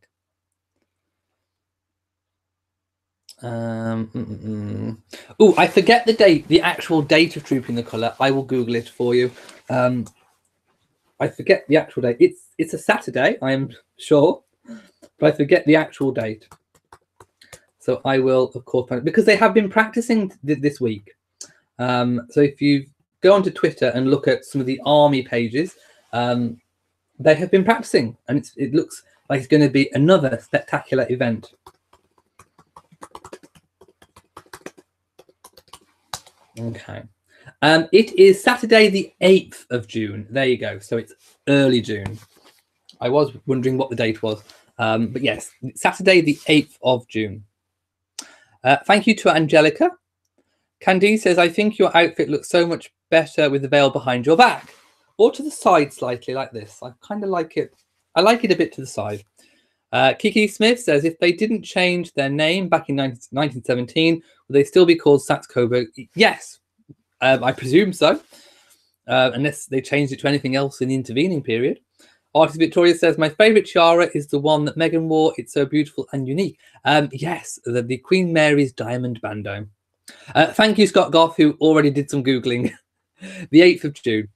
Oh, I forget the date, the actual date of Trooping the Colour. I will Google it for you. I forget the actual date. It's a Saturday, I am sure, but I forget the actual date. So I will, of course, find it, because they have been practicing this week. So if you go onto Twitter and look at some of the army pages, they have been practicing, and it looks like it's going to be another spectacular event. Okay. It is Saturday the 8th of June. There you go. So it's early June. I was wondering what the date was. But yes, Saturday the 8th of June. Thank you to Angelica. Candice says, I think your outfit looks so much better with the veil behind your back. Or to the side slightly like this. I kind of like it. I like it a bit to the side. Kiki Smith says, if they didn't change their name back in 1917, would they still be called Saks Coburg? Yes, I presume so, unless they changed it to anything else in the intervening period. Artist Victoria says, my favourite tiara is the one that Meghan wore. It's so beautiful and unique. Yes, the Queen Mary's diamond bandeau. Thank you, Scott Goff, who already did some Googling. The 8th of June.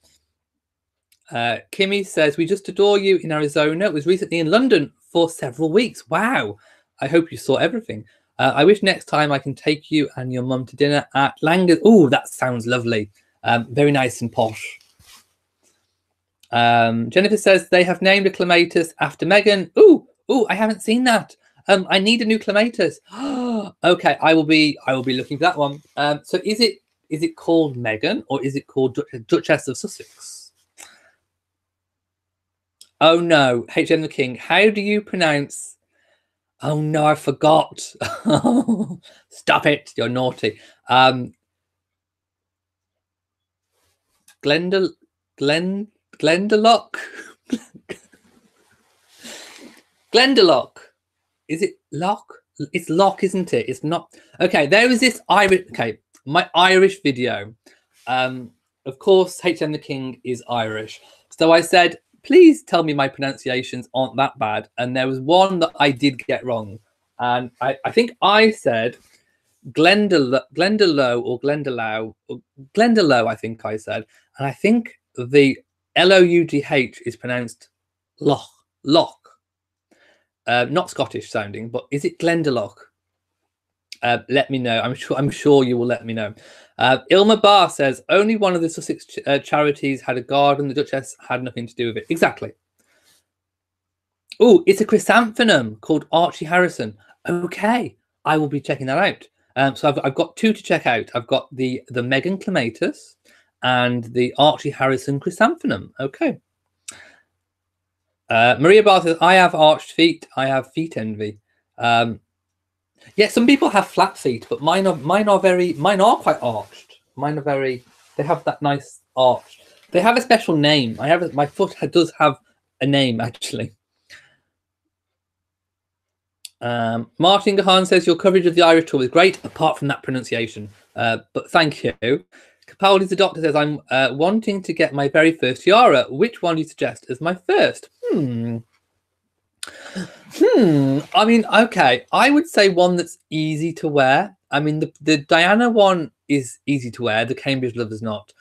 Kimmy says, we just adore you in Arizona. Was recently in London for several weeks. Wow. I hope you saw everything. I wish next time I can take you and your mum to dinner at Langer's. Oh, that sounds lovely. Very nice and posh. Jennifer says they have named a clematis after Meghan. Oh, I haven't seen that. I need a new clematis. Okay, I will be looking for that one. So is it called Meghan or is it called Duchess of Sussex? Oh no, HM the King. How do you pronounce? Oh no, I forgot. Stop it, you're naughty. Glendalough. Glendalough. Is it Lock? It's Lock, isn't it? It's not. Okay, there is this Irish. Okay, my Irish video. Of course, HM the King is Irish. So I said, please tell me my pronunciations aren't that bad. And there was one that I did get wrong. And I think I said Glendalough or Glendalough, I think I said. And I think the Lough is pronounced Loch. Not Scottish sounding, but is it Glendalough? Let me know. I'm sure you will let me know. Ilma Barr says only one of the Sussex charities had a garden. The Duchess had nothing to do with it. Exactly. Oh, it's a chrysanthemum called Archie Harrison. Okay, I will be checking that out. So I've got two to check out. I've got the Meghan clematis and the Archie Harrison chrysanthemum. Okay. Maria Barr says I have arched feet. I have feet envy. Yeah, some people have flat feet, but mine are quite arched. Mine are they have that nice arch. They have a special name. My foot does have a name actually. Martin Gahan says your coverage of the Irish tour was great, apart from that pronunciation. But thank you. Capaldi's the doctor says I'm wanting to get my very first tiara. Which one do you suggest as my first? I mean, okay, I would say one that's easy to wear. I mean, the Diana one is easy to wear. The Cambridge Love is not.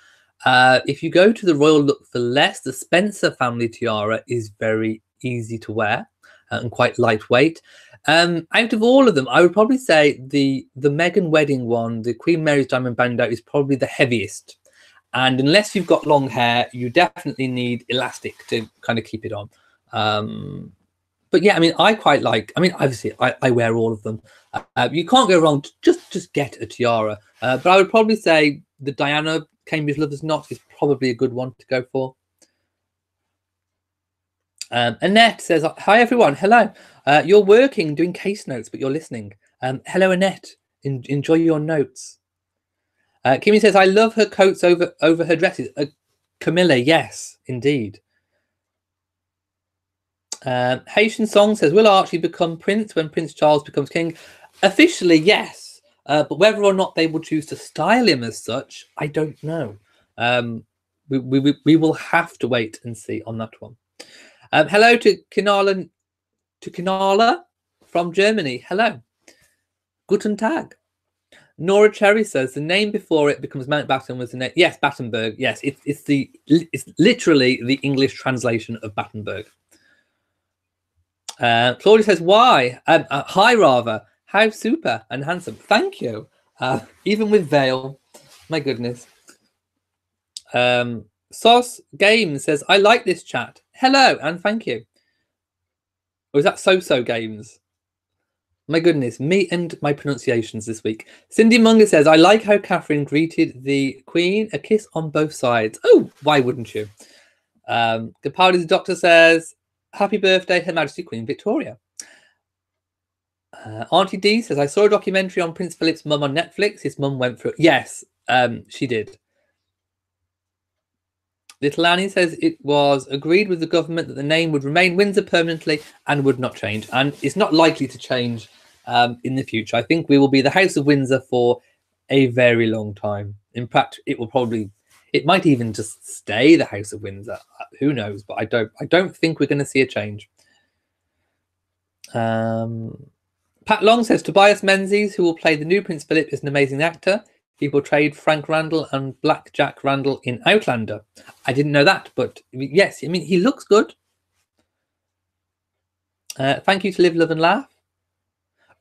If you go to the Royal Look for Less, the Spencer family tiara is very easy to wear and quite lightweight. Out of all of them, I would probably say the Meghan wedding one, the Queen Mary's diamond bandeau, is probably the heaviest. And unless you've got long hair, you definitely need elastic to kind of keep it on. But yeah, I mean, I quite like. I mean, obviously, I wear all of them. You can't go wrong. Just get a tiara. But I would probably say the Diana Cambridge Lovers Knot is probably a good one to go for. Annette says, "Hi everyone, hello. You're working, doing case notes, but you're listening. Hello, Annette. Enjoy your notes." Kimmy says, "I love her coats over her dresses." Camilla, yes, indeed. Haitian Song says, "Will Archie become Prince when Prince Charles becomes king?" Officially, yes. But whether or not they will choose to style him as such, I don't know. We will have to wait and see on that one. Hello to Kinala from Germany. Hello. Guten Tag. Nora Cherry says the name before it becomes Mountbatten was the name. Yes, Battenberg. Yes, it's literally the English translation of Battenberg. Claudia says, "Why? Hi, rather. How super and handsome. Thank you. Even with veil, my goodness." Sauce Games says, "I like this chat. Hello and thank you." Or is that So Games? My goodness, me and my pronunciations this week. Cindy Munger says, "I like how Catherine greeted the Queen. A kiss on both sides." Oh, why wouldn't you? Capaldi's doctor says, "Happy birthday, Her Majesty Queen Victoria." Auntie D says, "I saw a documentary on Prince Philip's mum on Netflix. His mum went through it." Yes, she did. Little Annie says it was agreed with the government that the name would remain Windsor permanently and would not change. And it's not likely to change in the future. I think we will be the House of Windsor for a very long time. In fact, it might even just stay the House of Windsor. Who knows? But I don't think we're going to see a change. Pat Long says Tobias Menzies, who will play the new Prince Philip, is an amazing actor. He portrayed Frank Randall and Black Jack Randall in Outlander. I didn't know that, but yes, I mean, he looks good. Thank you to Live, Love and Laugh.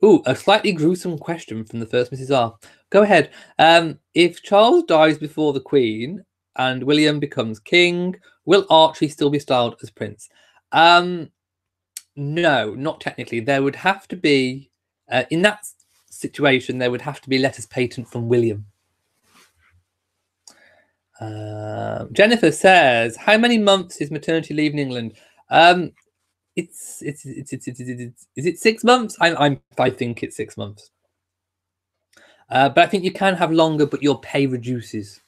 Ooh, a slightly gruesome question from the first Mrs. R. Go ahead. If Charles dies before the Queen and William becomes king, will Archie still be styled as Prince? No, not technically. There would have to be, in that situation, there would have to be letters patent from William. Jennifer says, "How many months is maternity leave in England?" Is it 6 months? I think it's 6 months. But I think you can have longer, but your pay reduces.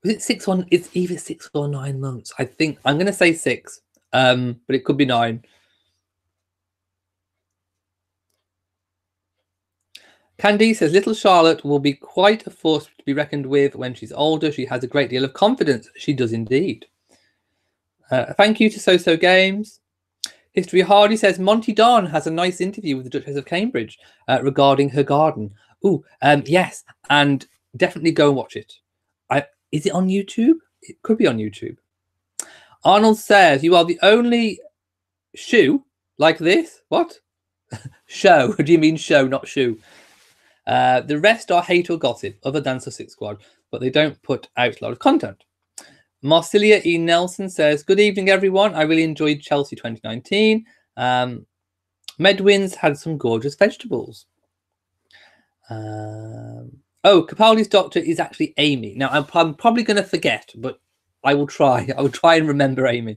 Was it 6 or it's either 6 or 9 months? I think I'm going to say 6, but it could be 9. Candy says, "Little Charlotte will be quite a force to be reckoned with when she's older. She has a great deal of confidence." She does indeed. Thank you to So Games. History Hardy says, "Monty Don has a nice interview with the Duchess of Cambridge regarding her garden." Ooh, yes, and definitely go and watch it. Is it on YouTube? It could be on YouTube. Arnold says, "You are the only shoe like this." What? Show? Do you mean show, not shoe? The rest are hate or gossip, other than Sussex Squad, but they don't put out a lot of content. Marcilia E. Nelson says, "Good evening, everyone. I really enjoyed Chelsea 2019. Medwin's had some gorgeous vegetables." Capaldi's doctor is actually Amy. Now, I'm probably going to forget, but I will try. I will try and remember Amy.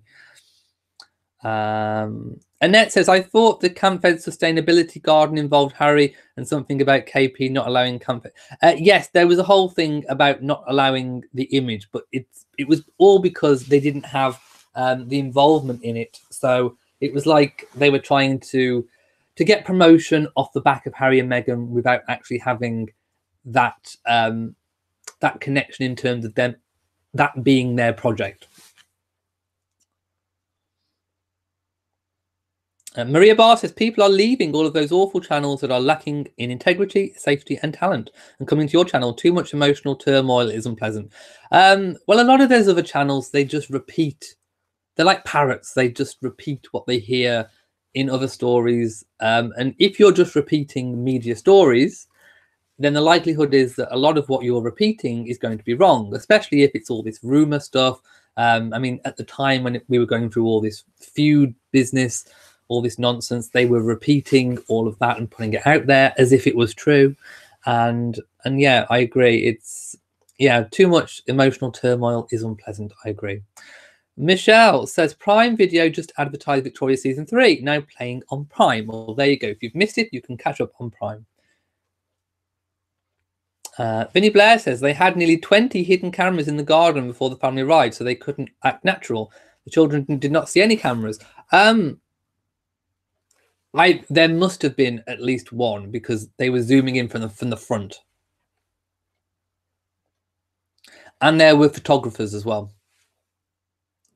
Annette says, "I thought the Campfed Sustainability Garden involved Harry and something about KP not allowing Campfed." Yes, there was a whole thing about not allowing the image, but it was all because they didn't have the involvement in it. So it was like they were trying to get promotion off the back of Harry and Meghan without actually having that that connection in terms of them that being their project. Maria Barr says, "People are leaving all of those awful channels that are lacking in integrity, safety and talent and coming to your channel. Too much emotional turmoil is unpleasant." Well, a lot of those other channels, they just repeat. They're like parrots. They just repeat what they hear in other stories. And if you're just repeating media stories, then the likelihood is that a lot of what you're repeating is going to be wrong, especially if it's all this rumor stuff I mean, at the time when we were going through all this feud business, all this nonsense, they were repeating all of that and putting it out there as if it was true. And yeah, I agree. It's, yeah, too much emotional turmoil is unpleasant. I agree. Michelle says Prime Video just advertised Victoria season 3, now playing on Prime. Well, there you go. If you've missed it, you can catch up on Prime. Vinny Blair says they had nearly 20 hidden cameras in the garden before the family arrived, so they couldn't act natural. The children did not see any cameras. There must have been at least one, because they were zooming in from the front, and there were photographers as well,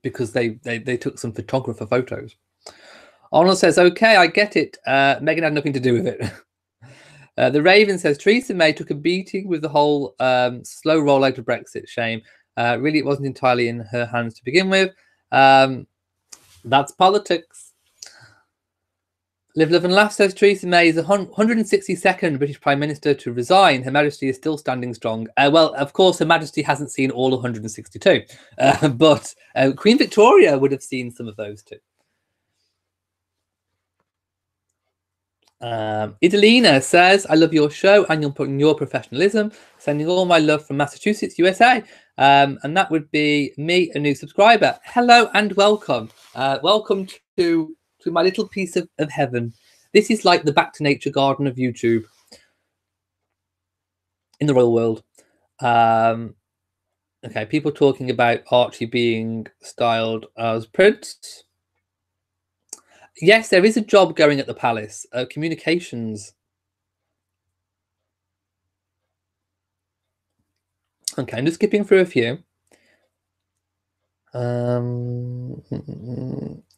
because they took some photographer photos. Arnold says, "Okay, I get it. Meghan had nothing to do with it." The Raven says Theresa May took a beating with the whole slow rollout of Brexit. Shame. Really, it wasn't entirely in her hands to begin with. That's politics. Live, Love and Laugh says Theresa May is the 162nd British Prime Minister to resign. Her Majesty is still standing strong. Well, of course, Her Majesty hasn't seen all 162, but Queen Victoria would have seen some of those too. Idalina says, I love your show and your professionalism. Sending all my love from Massachusetts, USA. And that would be me, a new subscriber. Hello and welcome. Welcome to my little piece of heaven. This is like the Back to Nature garden of YouTube in the royal world. Okay, people talking about Archie being styled as Prince. Yes, there is a job going at the palace. Communications. Okay, I'm just skipping through a few.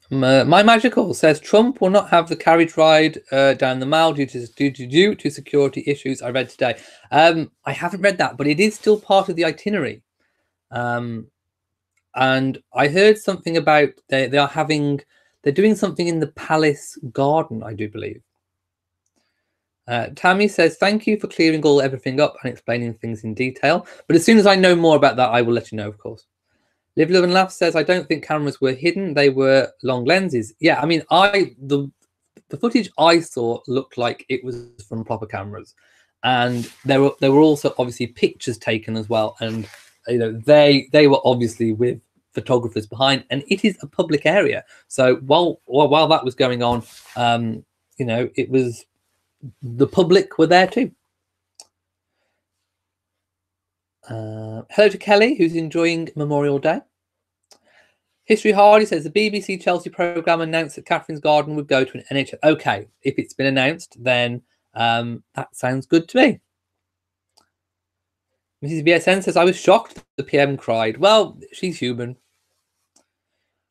My Magical says Trump will not have the carriage ride down the Mall due to security issues. I read today. I haven't read that, but it is still part of the itinerary. And I heard something about they're doing something in the palace garden, I do believe. Tammy says, thank you for clearing everything up and explaining things in detail. But as soon as I know more about that, I will let you know, of course. Live, Love and Laugh says, I don't think cameras were hidden. They were long lenses. Yeah, I mean, the footage I saw looked like it was from proper cameras. And there were also obviously pictures taken as well. And, you know, they were obviously with photographers behind, and it is a public area. So while that was going on, you know, it was, the public were there too. Hello to Kelly, who's enjoying Memorial Day. History Hardy says the BBC Chelsea programme announced that Catherine's garden would go to an NHS. Okay, if it's been announced, then that sounds good to me. Mrs. BSN says, I was shocked the PM cried. Well, she's human.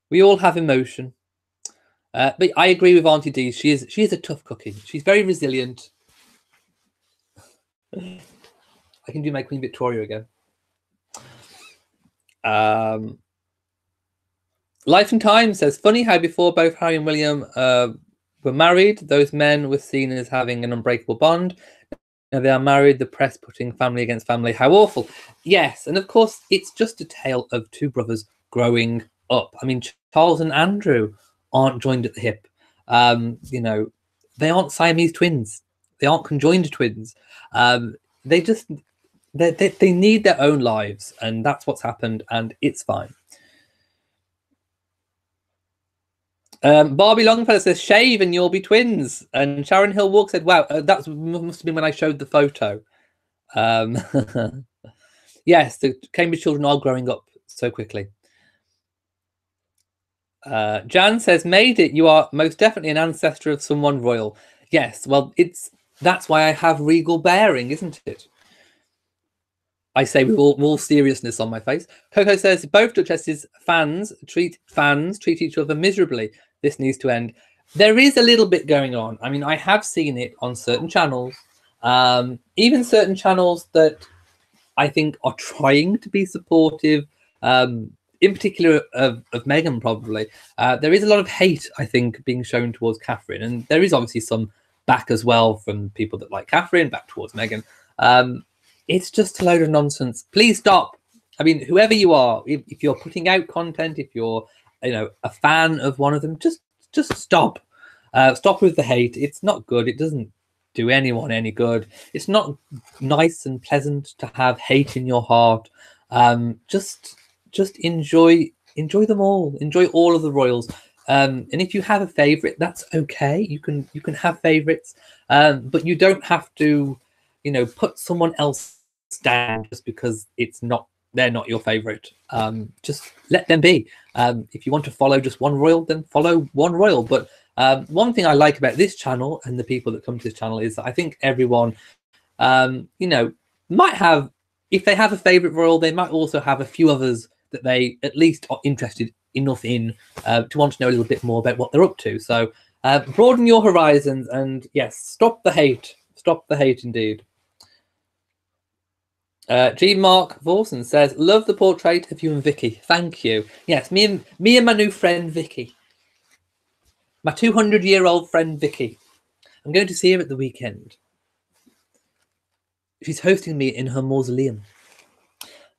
We all have emotion. But I agree with Auntie Dee. She is a tough cookie. She's very resilient. I can do my Queen Victoria again. Life and Time says, funny how before both Harry and William were married, those men were seen as having an unbreakable bond. Now they are married, the press putting family against family. How awful. Yes, and of course, it's just a tale of two brothers growing up. I mean, Charles and Andrew aren't joined at the hip. You know, they aren't Siamese twins. They aren't conjoined twins. They need their own lives, and that's what's happened, and it's fine. Barbie Longfellow says, shave and you'll be twins. And Sharon Hill Walk said, wow, that must have been when I showed the photo. Yes, the Cambridge children are growing up so quickly. Jan says, made it. You are most definitely an ancestor of someone royal. Yes, well, that's why I have regal bearing, isn't it? I say with all seriousness on my face. Coco says, both Duchesses fans treat each other miserably. This needs to end. There is a little bit going on. I mean, I have seen it on certain channels, even certain channels that I think are trying to be supportive, in particular of Meghan, probably. There is a lot of hate, I think, being shown towards Catherine. And there is obviously some back as well from people that like Catherine, back towards Meghan. It's just a load of nonsense. Please stop. I mean, whoever you are, if you're putting out content, if you're, a fan of one of them, just stop. Stop with the hate. It's not good. It doesn't do anyone any good. It's not nice and pleasant to have hate in your heart. Just enjoy them all. Enjoy all of the royals. And if you have a favorite, that's okay. You can have favorites, but you don't have to, put someone else down just because they're not your favorite. Just let them be. If you want to follow just one royal, then follow one royal. But one thing I like about this channel and the people that come to this channel is that I think everyone, might have, if they have a favorite royal, they might also have a few others that they at least are interested enough in to want to know a little bit more about what they're up to. So broaden your horizons, and yes, stop the hate. Stop the hate indeed. G. Mark Vorson says, love the portrait of you and Vicky. Thank you. Yes, me and my new friend Vicky. My 200-year-old friend Vicky. I'm going to see her at the weekend. She's hosting me in her mausoleum.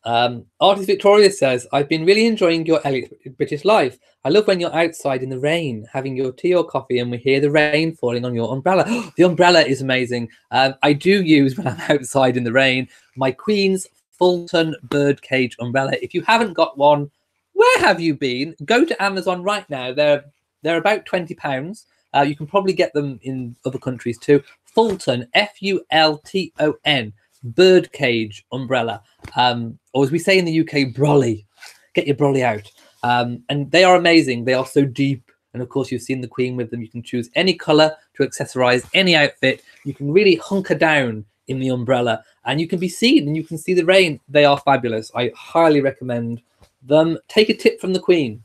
Artist Victoria says, I've been really enjoying your Elliot British Life. I love when you're outside in the rain, having your tea or coffee, and we hear the rain falling on your umbrella. The umbrella is amazing. I do use, when I'm outside in the rain, my Queen's Fulton Birdcage umbrella. If you haven't got one, where have you been? Go to Amazon right now. They're about £20. You can probably get them in other countries too. Fulton, Fulton. Birdcage umbrella, or as we say in the UK, brolly. Get your brolly out. And they are amazing. They are so deep, and of course you've seen the Queen with them. You can choose any color to accessorize any outfit. You can really hunker down in the umbrella, and you can be seen, and you can see the rain. They are fabulous. I highly recommend them. Take a tip from the Queen.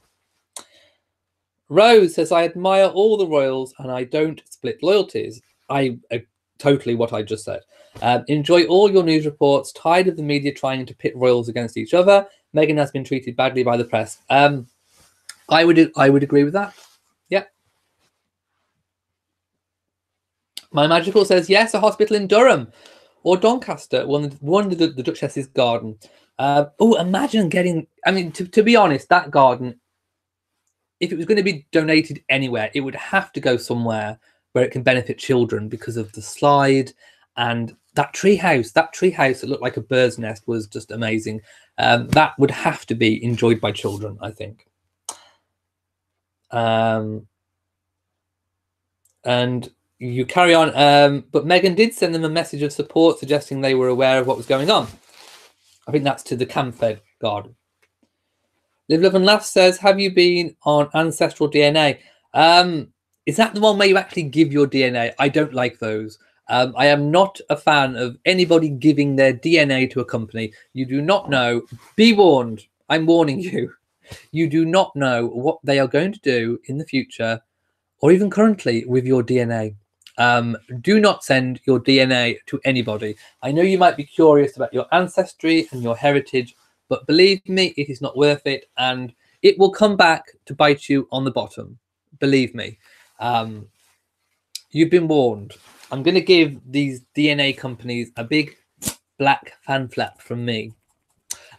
Rose says, I admire all the royals and I don't split loyalties. Totally what I just said. Enjoy all your news reports. Tired of the media trying to pit royals against each other. Meghan has been treated badly by the press. I would agree with that. Yeah. My Magical says, yes, a hospital in Durham or Doncaster. One of the Duchess's garden. Oh, imagine getting, I mean, to be honest, that garden, if it was going to be donated anywhere, it would have to go somewhere where it can benefit children because of the slide and that tree house. That tree house that looked like a bird's nest was just amazing. That would have to be enjoyed by children, I think. And you carry on. But Meghan did send them a message of support, suggesting they were aware of what was going on. I think that's to the Camfed garden. Live, Love and Laugh says, have you been on Ancestral DNA? Is that the one where you actually give your DNA? I don't like those. I am not a fan of anybody giving their DNA to a company. You do not know. Be warned. I'm warning you. You do not know what they are going to do in the future or even currently with your DNA. Do not send your DNA to anybody. I know you might be curious about your ancestry and your heritage, but believe me, it is not worth it. And it will come back to bite you on the bottom. Believe me. You've been warned. I'm going to give these DNA companies a big black fan flap from me.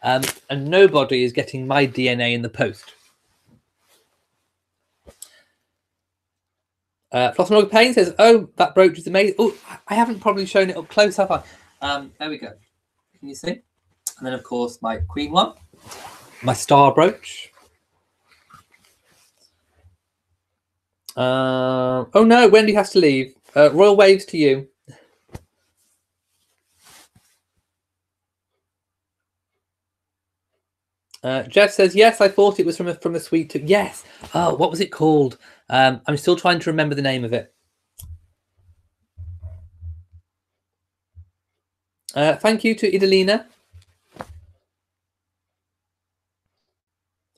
And nobody is getting my DNA in the post. Flossmog Payne says, oh, that brooch is amazing. Oh, I haven't probably shown it up close, have I? There we go. Can you see? And then, of course, my Queen one. My star brooch. Oh no, Wendy has to leave. Royal waves to you. Jeff says, yes, I thought it was from a sweet tooth. Yes. Oh, what was it called? I'm still trying to remember the name of it. Thank you to Idalina.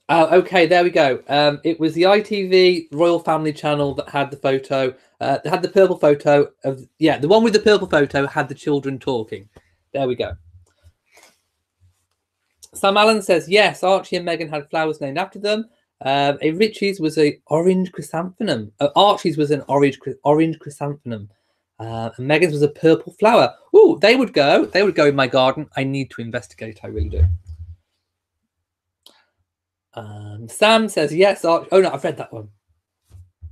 Oh, okay, there we go. It was the ITV Royal Family channel that had the photo. That had the purple photo of, yeah, the one with the purple photo had the children talking. There we go. Sam Allen says, yes, Archie and Meghan had flowers named after them. A Richie's was a orange chrysanthemum. Archie's was an orange chrysanthemum. And Meghan's was a purple flower. Oh, they would go in my garden. I need to investigate. I really do. Sam says, yes. Oh, no, I've read that one.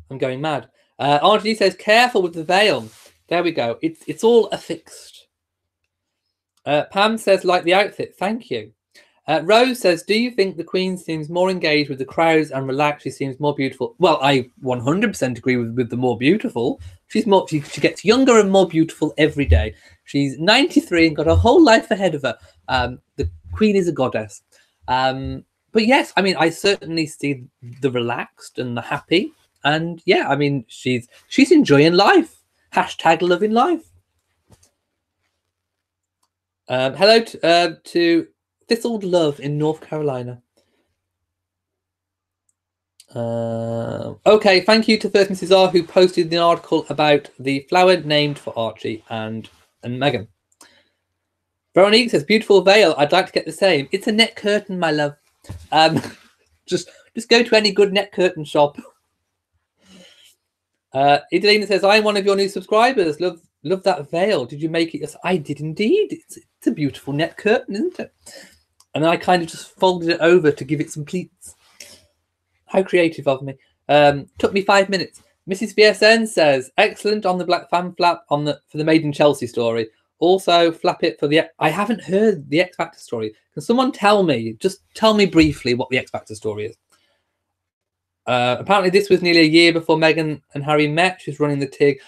I'm going mad. Archie says, careful with the veil. There we go. It's all affixed. Pam says, like the outfit. Thank you. Rose says, do you think the Queen seems more engaged with the crowds and relaxed? She seems more beautiful. Well, I 100% agree with the more beautiful. She's more. She gets younger and more beautiful every day. She's 93 and got a whole life ahead of her. The Queen is a goddess. But yes, I mean, I certainly see the relaxed and the happy. And yeah, I mean, she's enjoying life. Hashtag loving life. Hello to Thistled Love in North Carolina. Okay, thank you to First Mrs. R, who posted the article about the flower named for Archie and Meghan. Veronique says, beautiful veil. I'd like to get the same. It's a net curtain, my love. Just go to any good net curtain shop. Idalina says, I'm one of your new subscribers. Love that veil. Did you make it? Yes, I did indeed. It's a beautiful net curtain, isn't it? And then I kind of just folded it over to give it some pleats. How creative of me. Took me 5 minutes. Mrs. VSN says, excellent on the black fan flap for the Made in Chelsea story. Also, flap it for the... I haven't heard the X Factor story. Can someone tell me, just tell me briefly what the X Factor story is? Apparently this was nearly a year before Meghan and Harry met. She's running the TIG.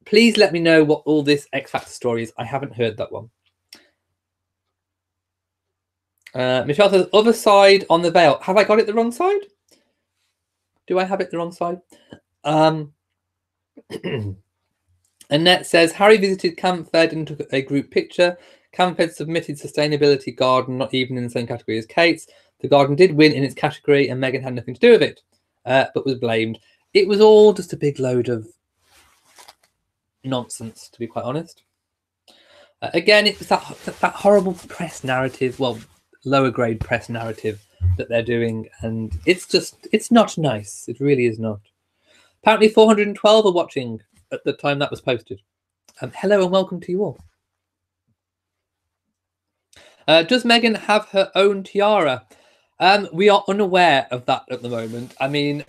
Please let me know what all this X Factor story is. I haven't heard that one. Michelle says, other side on the veil. Have I got it the wrong side? Do I have it the wrong side? Annette says, Harry visited Camp Fed and took a group picture. Camp Fed submitted Sustainability Garden, not even in the same category as Kate's. The garden did win in its category and Meghan had nothing to do with it, but was blamed. It was all just a big load of nonsense, to be quite honest. Again, it was that horrible press narrative, well, lower grade press narrative that they're doing, and it's not nice. It really is not. Apparently 412 are watching at the time that was posted. Hello and welcome to you all. Does Meghan have her own tiara? We are unaware of that at the moment. I mean,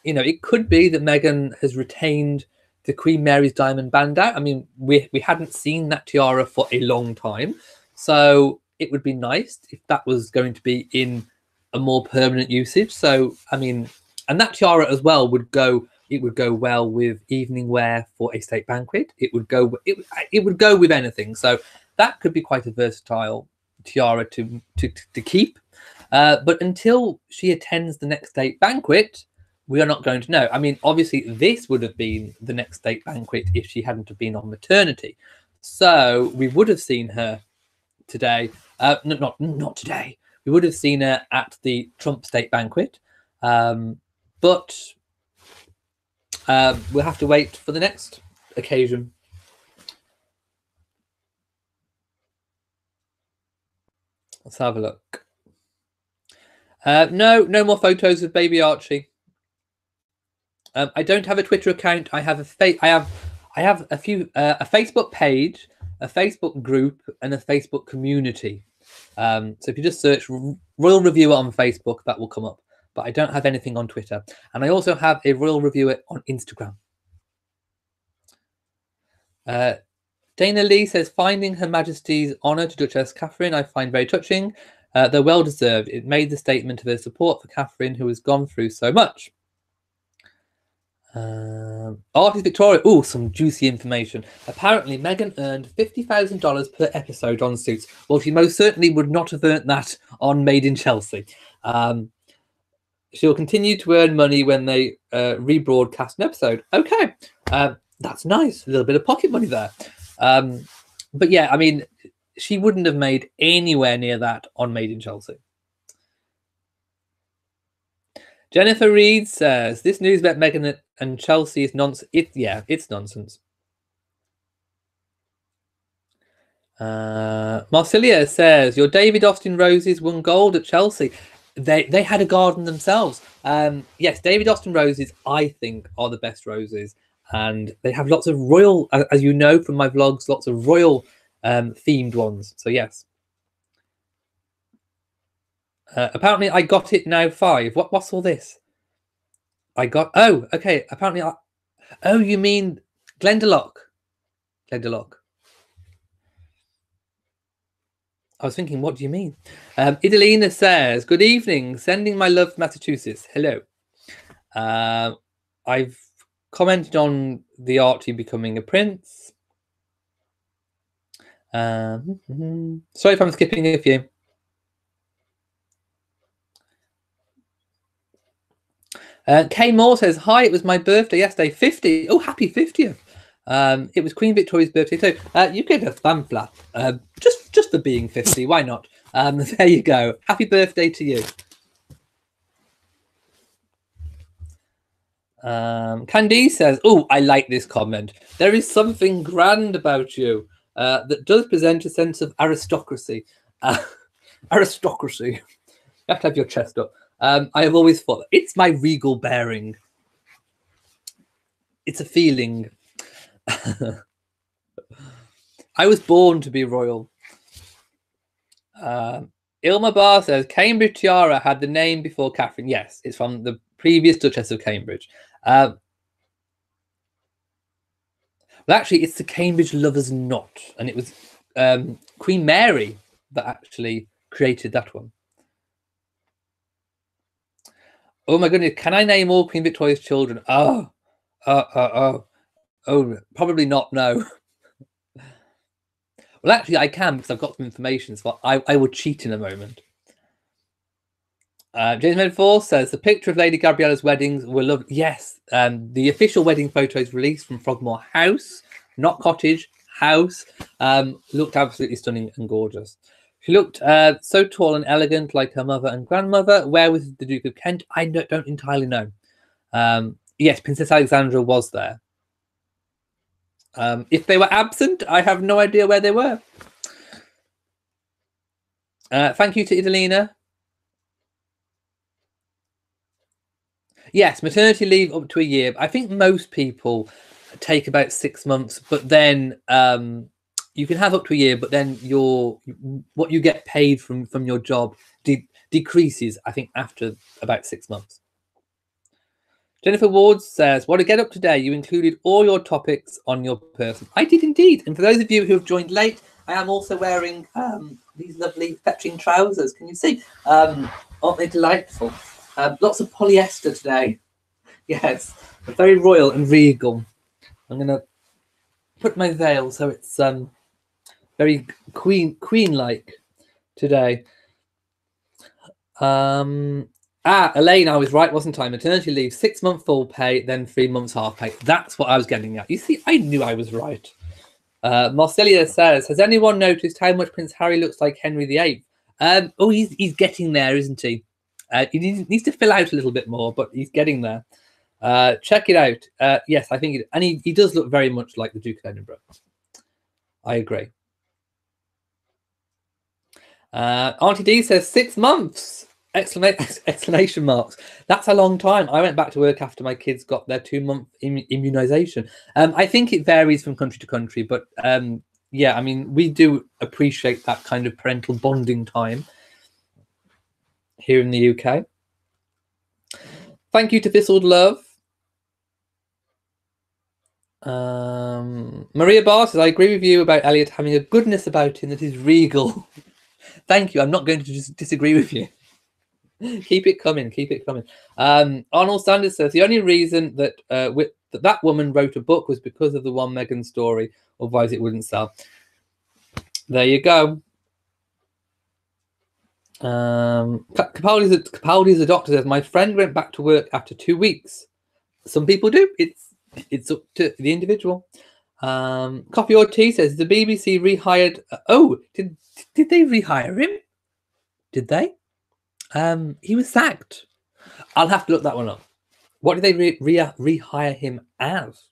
you know, it could be that Meghan has retained the Queen Mary's diamond bandeau. I mean, we hadn't seen that tiara for a long time, so it would be nice if that was going to be in a more permanent usage. So, I mean, and that tiara as well would go. It would go well with evening wear for a state banquet. It would go with anything. So that could be quite a versatile tiara to keep. But until she attends the next state banquet, we are not going to know. I mean, obviously, this would have been the next state banquet if she hadn't have been on maternity. So we would have seen her today. Not today. We would have seen her at the Trump state banquet. But we'll have to wait for the next occasion. Let's have a look. No more photos of baby Archie. I don't have a Twitter account. I have a Facebook page, a Facebook group, and a Facebook community. So if you just search Royal Reviewer on Facebook, that will come up. But I don't have anything on Twitter. And I also have a Royal Reviewer on Instagram. Dana Lee says, finding Her Majesty's honour to Duchess Catherine I find very touching. They're well deserved. It made the statement of her support for Catherine, who has gone through so much. Artist Victoria. Oh, some juicy information. Apparently, Meghan earned $50,000 per episode on Suits. Well, she most certainly would not have earned that on Made in Chelsea. She'll continue to earn money when they rebroadcast an episode. Okay, that's nice. A little bit of pocket money there. But yeah, I mean, she wouldn't have made anywhere near that on Made in Chelsea. Jennifer Reed says, this news about Meghan and Chelsea is nonsense. It's nonsense. Marcilia says, your David Austin roses won gold at Chelsea. They had a garden themselves. Yes, David Austin roses, I think, are the best roses. And they have lots of royal, as you know from my vlogs, lots of royal themed ones. So yes. Apparently, I got it now 5. What's all this? I got... Oh, okay. Apparently, oh, you mean Glendalough. Glendalough. I was thinking, what do you mean? Idalina says, good evening. Sending my love to Massachusetts. Hello. I've commented on the Archie becoming a prince. Sorry if I'm skipping a few. Kay Moore says, hi, it was my birthday yesterday, 50. Oh, happy 50th. It was Queen Victoria's birthday too. You get a thumb flap, just for being 50. Why not? There you go. Happy birthday to you. Candice says, oh, I like this comment. There is something grand about you that does present a sense of aristocracy. Aristocracy. You have to have your chest up. I have always thought it's my regal bearing. It's a feeling. I was born to be royal. Ilma Barr says Cambridge tiara had the name before Catherine. Yes, it's from the previous Duchess of Cambridge. Well, actually, it's the Cambridge Lovers Knot, and it was Queen Mary that actually created that one. Oh my goodness! Can I name all Queen Victoria's children? Oh, probably not. No. Well, actually, I can because I've got some information, so I would cheat in a moment. James Medford says the picture of Lady Gabriella's weddings were lovely. Yes, the official wedding photos released from Frogmore House, not cottage, house, looked absolutely stunning and gorgeous. She looked so tall and elegant, like her mother and grandmother. Where was the Duke of Kent? I don't entirely know. Yes, Princess Alexandra was there. If they were absent, I have no idea where they were. Thank you to Idalina. Yes, maternity leave up to a year. I think most people take about 6 months, but then you can have up to a year, but then what you get paid from your job decreases, I think, after about 6 months. Jennifer Ward says, what a get up today. You included all your topics on your person. I did indeed. And for those of you who have joined late, I am also wearing these lovely fetching trousers. Can you see? Aren't they delightful? Lots of polyester today. Yes, very royal and regal. I'm going to put my veil so it's very queen-like today. Elaine, I was right, wasn't I? Maternity leave, 6 month full pay, then 3 months half pay. That's what I was getting at. You see, I knew I was right. Marcelia says, has anyone noticed how much Prince Harry looks like Henry VIII? Oh, he's getting there, isn't he? He needs to fill out a little bit more, but he's getting there. Check it out. Yes, I think he does look very much like the Duke of Edinburgh. I agree. Auntie D says 6 months! Exclamation marks. That's a long time. I went back to work after my kids got their 2-month immunization. I think it varies from country to country, but yeah, I mean, we do appreciate that kind of parental bonding time here in the UK. Thank you to Thistled Love. Maria Barr says, I agree with you about Elliot having a goodness about him that is regal. Thank you. I'm not going to just disagree with you. Keep it coming. Keep it coming. Arnold Sanders says the only reason that that woman wrote a book was because of the one Meghan story. Otherwise, it wouldn't sell. There you go. Capaldi's a doctor says my friend went back to work after 2 weeks. Some people do. It's up to the individual. Coffee or Tea says the BBC rehired. Oh, did they rehire him? Did they? He was sacked. I'll have to look that one up. What did they rehire him as?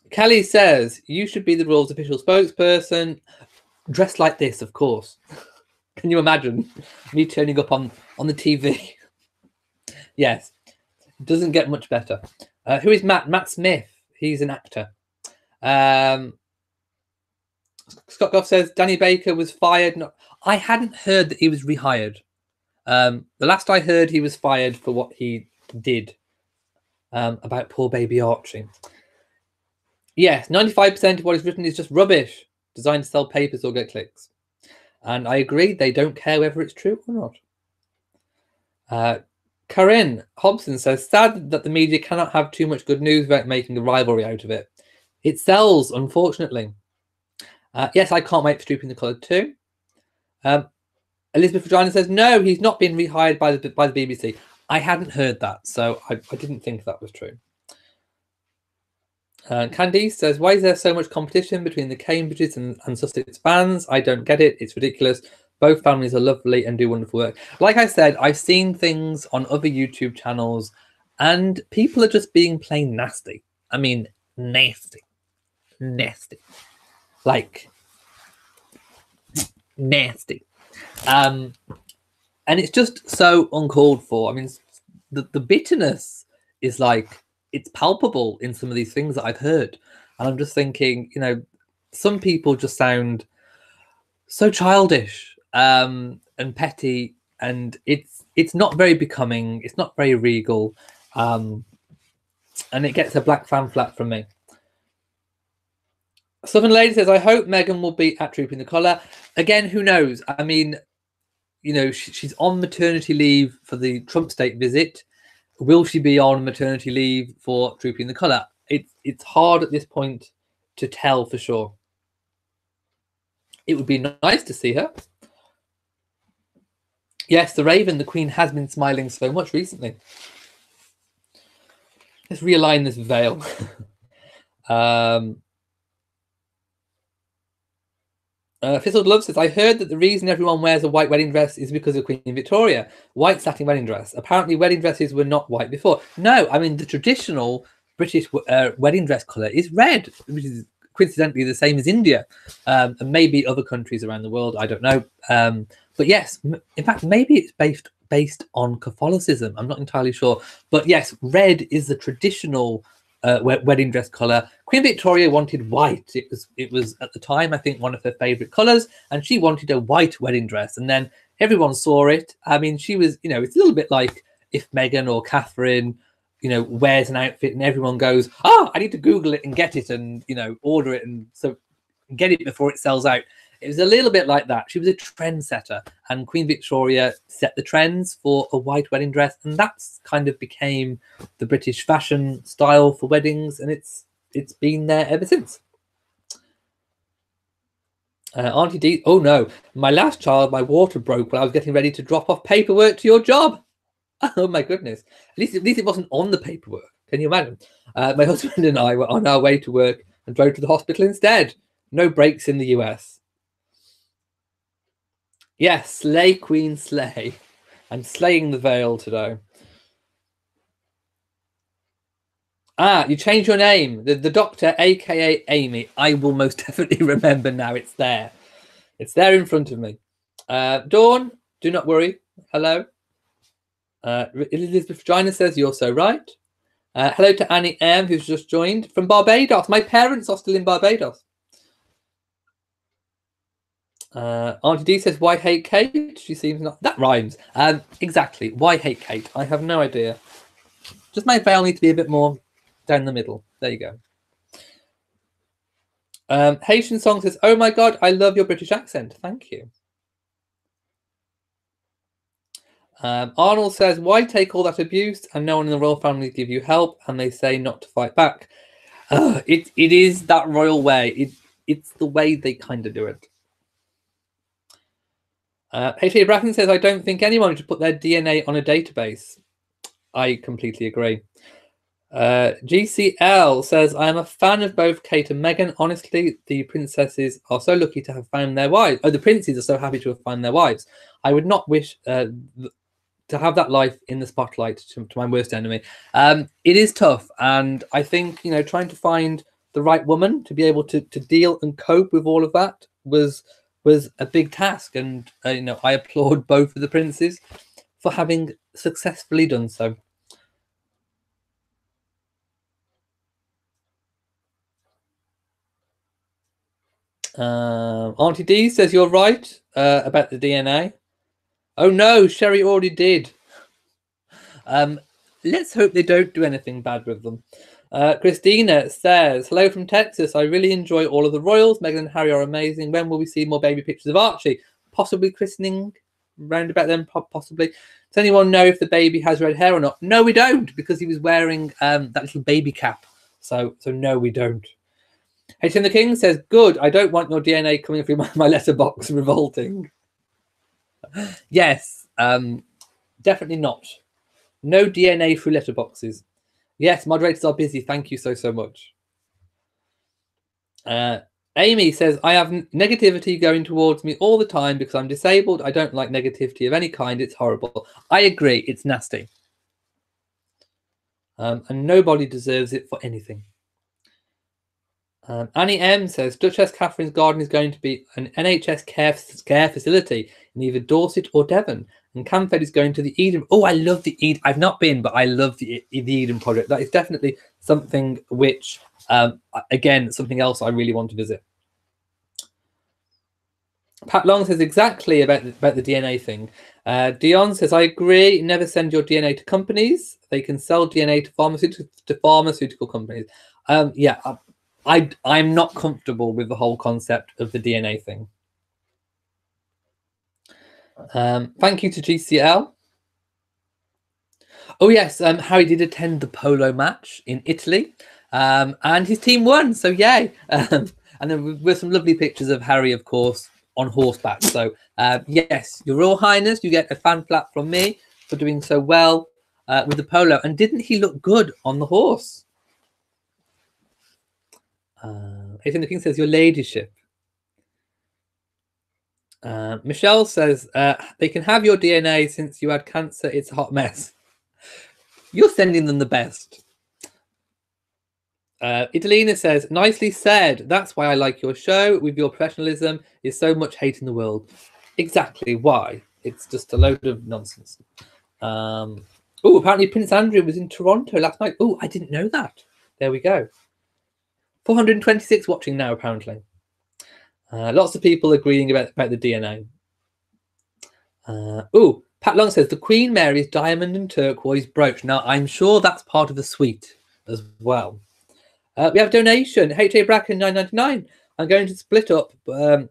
Kelly says you should be the Royals' official spokesperson, dressed like this, of course. Can you imagine me turning up on the TV? Yes, it doesn't get much better. Who is Matt? Matt Smith. He's an actor. Scott Goff says Danny Baker was fired. No, I hadn't heard that he was rehired. The last I heard, he was fired for what he did about poor baby Archie. Yes, 95% of what is written is just rubbish, designed to sell papers or get clicks. And I agree, they don't care whether it's true or not. Corinne Hobson says, sad that the media cannot have too much good news without making a rivalry out of it. It sells, unfortunately. Yes, I can't wait for Trooping the Colour too. Elizabeth Regina says, no, he's not been rehired by the BBC. I hadn't heard that, so I didn't think that was true. Candice says, why is there so much competition between the Cambridges and Sussex fans? I don't get it. It's ridiculous. Both families are lovely and do wonderful work. Like I said, I've seen things on other YouTube channels and people are just being plain nasty. I mean, nasty. Nasty. Like, nasty. And it's just so uncalled for. I mean, the bitterness is like, it's palpable in some of these things that I've heard. And I'm just thinking, you know, some people just sound so childish and petty, and it's not very becoming, it's not very regal, and it gets a black fan flat from me. Southern Lady says, I hope Meghan will be at Trooping the Colour. Again, who knows? I mean, you know, she's on maternity leave for the Trump state visit. Will she be on maternity leave for Trooping the Colour? It's hard at this point to tell for sure. It would be nice to see her. Yes, the Raven, the Queen, has been smiling so much recently. Let's realign this veil. Fizzled Love says, I heard that the reason everyone wears a white wedding dress is because of Queen Victoria. White satin wedding dress. Apparently wedding dresses were not white before. No, I mean, the traditional British wedding dress colour is red, which is coincidentally the same as India, and maybe other countries around the world. I don't know. But yes, in fact, maybe it's based on Catholicism. I'm not entirely sure. But yes, red is the traditional wedding dress colour. Queen Victoria wanted white. It was at the time, I think, one of her favourite colours, and she wanted a white wedding dress. And then everyone saw it. I mean, she was, you know, it's a little bit like if Meghan or Catherine, you know, wears an outfit and everyone goes, oh, I need to Google it and get it and, you know, order it and so get it before it sells out. It was a little bit like that. She was a trendsetter, and Queen Victoria set the trends for a white wedding dress, and that's kind of became the British fashion style for weddings, and it's been there ever since. Auntie D, oh no, my last child, my water broke when I was getting ready to drop off paperwork to your job. Oh my goodness. At least it wasn't on the paperwork. Can you imagine? My husband and I were on our way to work and drove to the hospital instead. No breaks in the US. Yes, slay Queen slay. I'm slaying the veil today. Ah, you changed your name. The doctor, aka Amy. I will most definitely remember now. It's there. It's there in front of me. Dawn, do not worry. Hello. Elizabeth Regina says, you're so right. Hello to Annie M, who's just joined from Barbados. My parents are still in Barbados. Auntie D says, why hate Kate? She seems not... That rhymes. Exactly. Why hate Kate? I have no idea. Just my veil needs to be a bit more down the middle. There you go. Haitian Song says, oh my God, I love your British accent. Thank you. Arnold says, why take all that abuse and no one in the royal family give you help and they say not to fight back? It is that royal way. It's the way they kind of do it. H.A. Bracken says, I don't think anyone should put their DNA on a database. I completely agree. GCL says, I am a fan of both Kate and Meghan. Honestly, the princesses are so lucky to have found their wives. Oh, the princes are so happy to have found their wives. I would not wish to have that life in the spotlight to my worst enemy. It is tough. And I think, you know, trying to find the right woman to be able to deal and cope with all of that was a big task. And, you know, I applaud both of the princes for having successfully done so. Auntie D says, you're right about the DNA. Oh no, Sherry already did. Let's hope they don't do anything bad with them. Christina says, hello from Texas. I really enjoy all of the royals. Meghan and Harry are amazing. When will we see more baby pictures of Archie? Possibly christening, round about then, possibly. Does anyone know if the baby has red hair or not? No, we don't, because he was wearing that little baby cap. So no, we don't. HM the King says, good. I don't want your DNA coming through my letterbox. Revolting. Yes, definitely not. No DNA through letterboxes. Yes, moderators are busy. Thank you so much. Amy says, I have negativity going towards me all the time because I'm disabled. I don't like negativity of any kind. It's horrible. I agree. It's nasty. And nobody deserves it for anything. Annie M says, Duchess Catherine's garden is going to be an NHS care facility in either Dorset or Devon. And Camfed is going to the Eden. Oh, I love the Eden. I've not been, but I love the Eden project. That is definitely something which, again, something else I really want to visit. Pat Long says exactly about the DNA thing. Dion says, I agree. Never send your DNA to companies. They can sell DNA to pharmaceutical companies. Yeah, I'm not comfortable with the whole concept of the DNA thing. Thank you to GCL. Oh yes, Harry did attend the polo match in Italy, and his team won. So yay! And then with some lovely pictures of Harry, of course, on horseback. So yes, Your Royal Highness, you get a fan flap from me for doing so well with the polo. And didn't he look good on the horse? Ethan the King says, your ladyship. Michelle says, they can have your DNA since you had cancer. It's a hot mess. You're sending them the best. Idalina says, nicely said. That's why I like your show. With your professionalism, there's so much hate in the world. Exactly why. It's just a load of nonsense. Oh, apparently Prince Andrew was in Toronto last night. Oh, I didn't know that. There we go. 426 watching now, apparently. Lots of people agreeing about the DNA. Oh, Pat Long says, the Queen Mary's diamond and turquoise brooch. Now, I'm sure that's part of the suite as well. We have a donation. H.A. Bracken, $9.99. I'm going to split up, but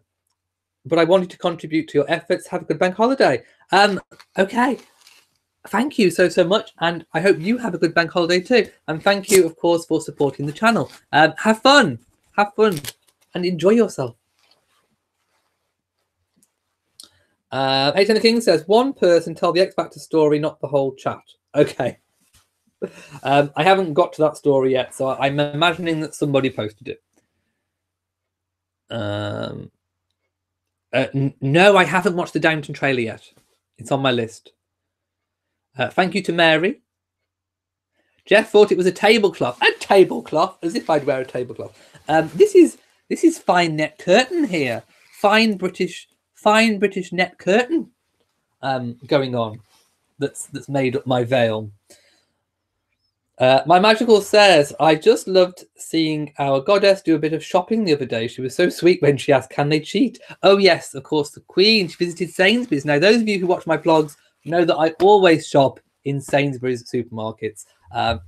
I wanted to contribute to your efforts. Have a good bank holiday. Okay. Thank you so much, and I hope you have a good bank holiday too. And thank you, of course, for supporting the channel. Have fun, and enjoy yourself. H.N. the King says, one person tell the X Factor story, not the whole chat. Okay. I haven't got to that story yet, so I'm imagining that somebody posted it. No, I haven't watched the Downton trailer yet. It's on my list. Thank you to Mary. Jeff thought it was a tablecloth. A tablecloth, as if I'd wear a tablecloth. This is fine net curtain here. Fine British net curtain going on. That's made up my veil. My Magical says, I just loved seeing our goddess do a bit of shopping the other day. She was so sweet when she asked, can they cheat? Oh, yes, of course, the Queen. She visited Sainsbury's. Now, those of you who watch my blogs know that I always shop in Sainsbury's supermarkets.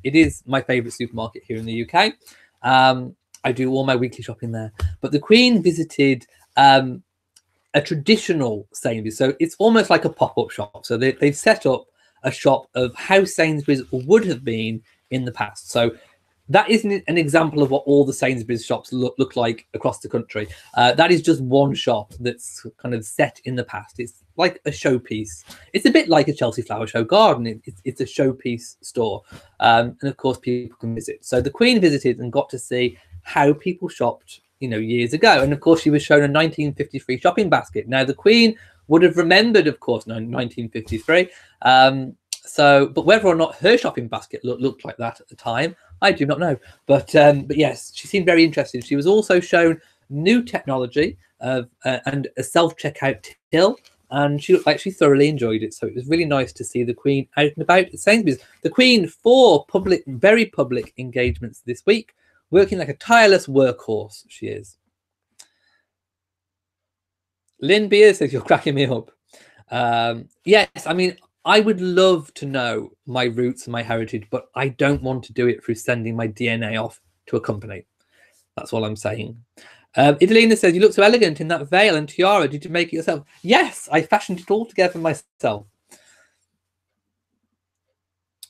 It is my favourite supermarket here in the UK. I do all my weekly shopping there. But the Queen visited a traditional Sainsbury's. So it's almost like a pop-up shop. So they've set up a shop of how Sainsbury's would have been in the past. So that isn't an example of what all the Sainsbury's shops look like across the country. That is just one shop that's kind of set in the past. It's like a showpiece. It's a bit like a Chelsea Flower Show garden. It's a showpiece store. And of course, people can visit. So the Queen visited and got to see how people shopped, years ago. And of course, she was shown a 1953 shopping basket. Now, the Queen would have remembered, of course, 1953. But whether or not her shopping basket looked like that at the time, I do not know. But yes, she seemed very interested. She was also shown new technology and a self-checkout till, and she looked like she thoroughly enjoyed it. So it was really nice to see the Queen out and about at Sainsbury's. The Queen for very public engagements this week, working like a tireless workhorse. She is. Lynn Beer says, you're cracking me up. Yes, I mean, I would love to know my roots and my heritage, but I don't want to do it through sending my DNA off to a company. That's all I'm saying. Idalina says, you look so elegant in that veil and tiara. Did you make it yourself? Yes, I fashioned it all together myself.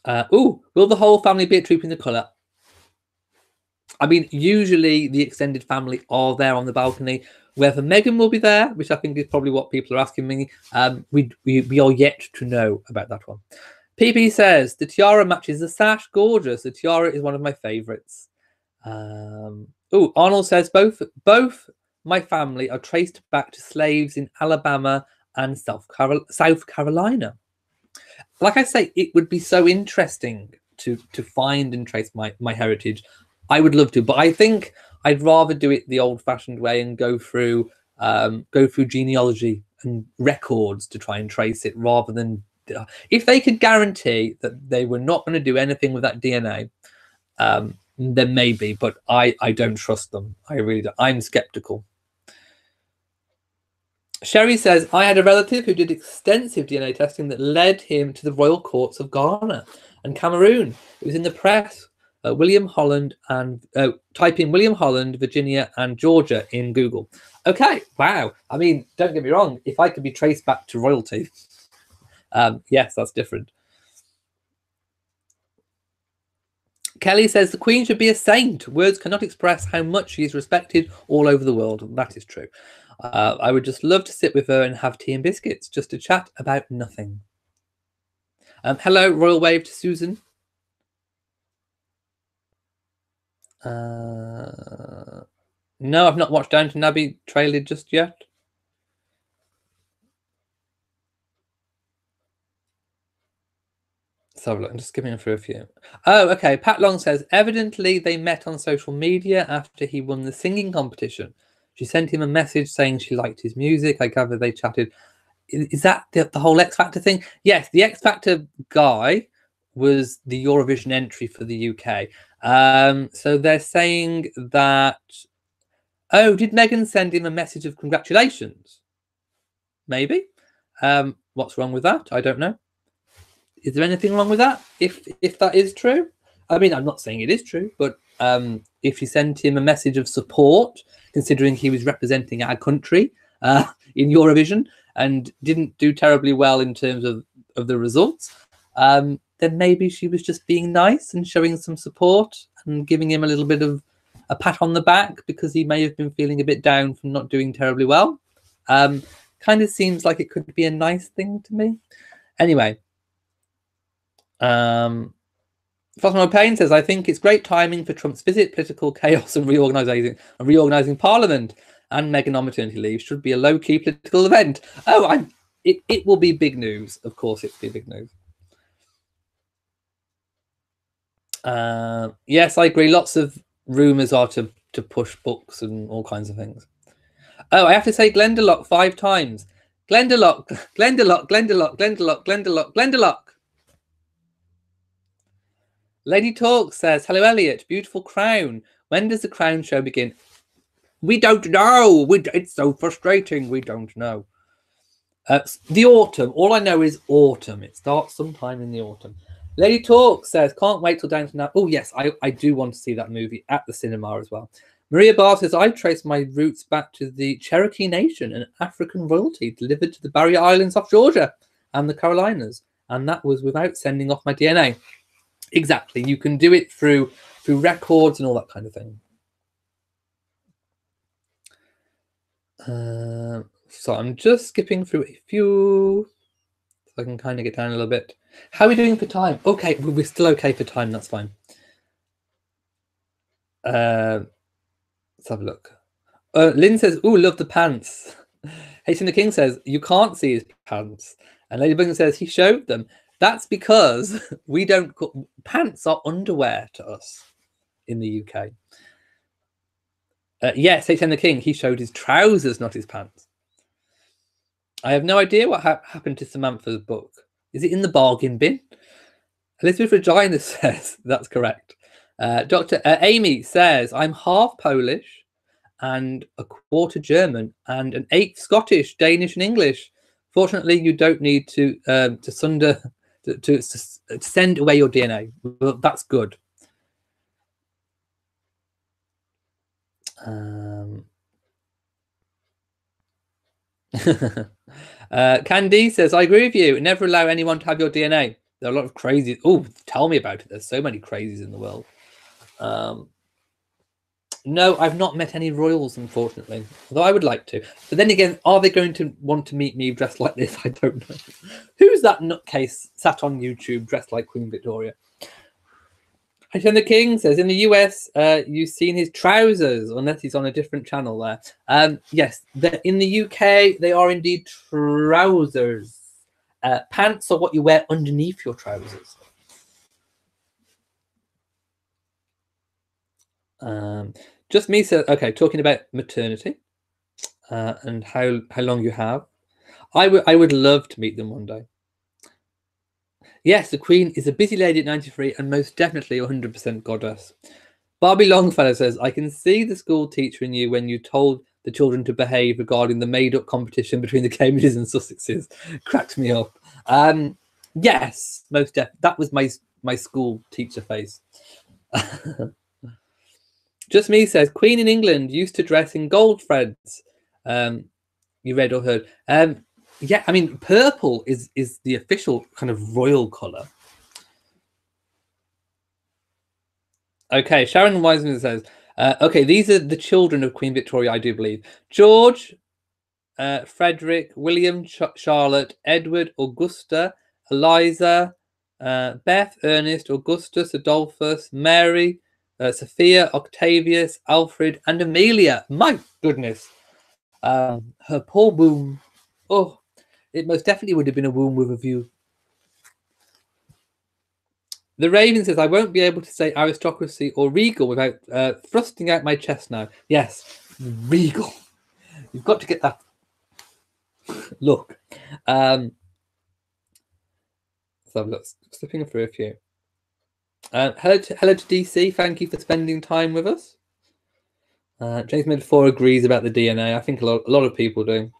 Will the whole family be at Trooping the Colour? I mean, usually the extended family are there on the balcony. Whether Meghan will be there, which I think is probably what people are asking me, we are yet to know about that one. PP says, the tiara matches the sash. Gorgeous. The tiara is one of my favourites. Arnold says, both my family are traced back to slaves in Alabama and South Carolina. Like I say, it would be so interesting to find and trace my heritage. I would love to, but I think I'd rather do it the old-fashioned way and go through genealogy and records to try and trace it, rather than if they could guarantee that they were not going to do anything with that DNA, then maybe. But I don't trust them. I really don't. I'm skeptical. Sherry says, I had a relative who did extensive DNA testing that led him to the royal courts of Ghana and Cameroon. It was in the press. William Holland, and type in William Holland, Virginia and Georgia in Google. Okay, wow. I mean, don't get me wrong. If I could be traced back to royalty, yes, that's different. Kelly says the Queen should be a saint. Words cannot express how much she is respected all over the world. That is true. I would just love to sit with her and have tea and biscuits, just to chat about nothing. Hello, Royal Wave to Susan. No, I've not watched Downton Abbey trailer just yet. Let's have a look. I'm just skipping through a few. Oh, okay. Pat Long says, evidently they met on social media after he won the singing competition. She sent him a message saying she liked his music. I gather they chatted. Is that the whole X Factor thing? Yes, the X Factor guy was the Eurovision entry for the UK. So they're saying that... Oh, did Meghan send him a message of congratulations? Maybe. What's wrong with that? I don't know. Is there anything wrong with that? If that is true? I mean, I'm not saying it is true, but if you sent him a message of support, considering he was representing our country in Eurovision and didn't do terribly well in terms of the results, then maybe she was just being nice and showing some support and giving him a little bit of a pat on the back because he may have been feeling a bit down from not doing terribly well. Kind of seems like it could be a nice thing to me. Anyway, Fatima Payne says, I think it's great timing for Trump's visit. Political chaos and reorganizing Parliament, and Meghan on maternity leave should be a low-key political event. Oh, it will be big news. Of course, it will be big news. Yes, I agree. Lots of rumours are to push books and all kinds of things. Oh, I have to say Glendalough 5 times. Glendalough, Glendalough, Glendalough, Glendalough, Glendalough, Glendalough. Lady Talk says, hello, Elliot. Beautiful crown. When does the crown show begin? We don't know. It's so frustrating. We don't know. The autumn. All I know is autumn. It starts sometime in the autumn. Lady Talk says, can't wait till Downton Abbey. Oh, yes, I do want to see that movie at the cinema as well. Maria Barr says, I traced my roots back to the Cherokee Nation and African royalty delivered to the Barrier Islands off Georgia and the Carolinas. And that was without sending off my DNA. Exactly. You can do it through records and all that kind of thing. So I'm just skipping through a few so I can kind of get down a little bit. How are we doing for time? Okay, we're still okay for time. That's fine. Let's have a look. Lynn says, ooh, love the pants. Hasten the King says, you can't see his pants. And Lady Bungan says, he showed them. That's because we don't... Pants are underwear to us in the UK. Yes, Hasten the King, he showed his trousers, not his pants. I have no idea what happened to Samantha's book. Is it in the bargain bin? Elizabeth Regina says, that's correct. Dr. Amy says, I'm half Polish and a quarter German and an 8th Scottish, Danish and English. Fortunately, you don't need to send away your DNA. Well, that's good. Candy says, I agree with you. Never allow anyone to have your DNA. There are a lot of crazies. Oh, tell me about it. There's so many crazies in the world. No, I've not met any royals, unfortunately. Although I would like to. But then again, are they going to want to meet me dressed like this? I don't know. Who's that nutcase sat on YouTube dressed like Queen Victoria? Hashem the King says, in the US, you've seen his trousers, unless he's on a different channel there. Yes, in the UK, they are indeed trousers. Pants are what you wear underneath your trousers. Just me says, okay, talking about maternity and how long you have. I would love to meet them one day. Yes, the Queen is a busy lady at 93 and most definitely 100% goddess. Barbie Longfellow says, I can see the school teacher in you when you told the children to behave regarding the made-up competition between the Cambridges and Sussexes. Cracked me up. Yes, most definitely. That was my school teacher face. Just me says, Queen in England used to dress in gold threads. You read or heard. Yeah, I mean, purple is the official kind of royal colour. Okay, Sharon Wiseman says, okay, these are the children of Queen Victoria, I do believe. George, Frederick, William, Charlotte, Edward, Augusta, Eliza, Beth, Ernest, Augustus, Adolphus, Mary, Sophia, Octavius, Alfred, and Amelia. My goodness. Her poor womb. Oh, it most definitely would have been a womb with a view. The Raven says, I won't be able to say aristocracy or regal without thrusting out my chest now. Yes, regal. You've got to get that look. So I'm slipping through a few. Hello to DC. Thank you for spending time with us. James Metaphor agrees about the DNA. I think a lot of people do.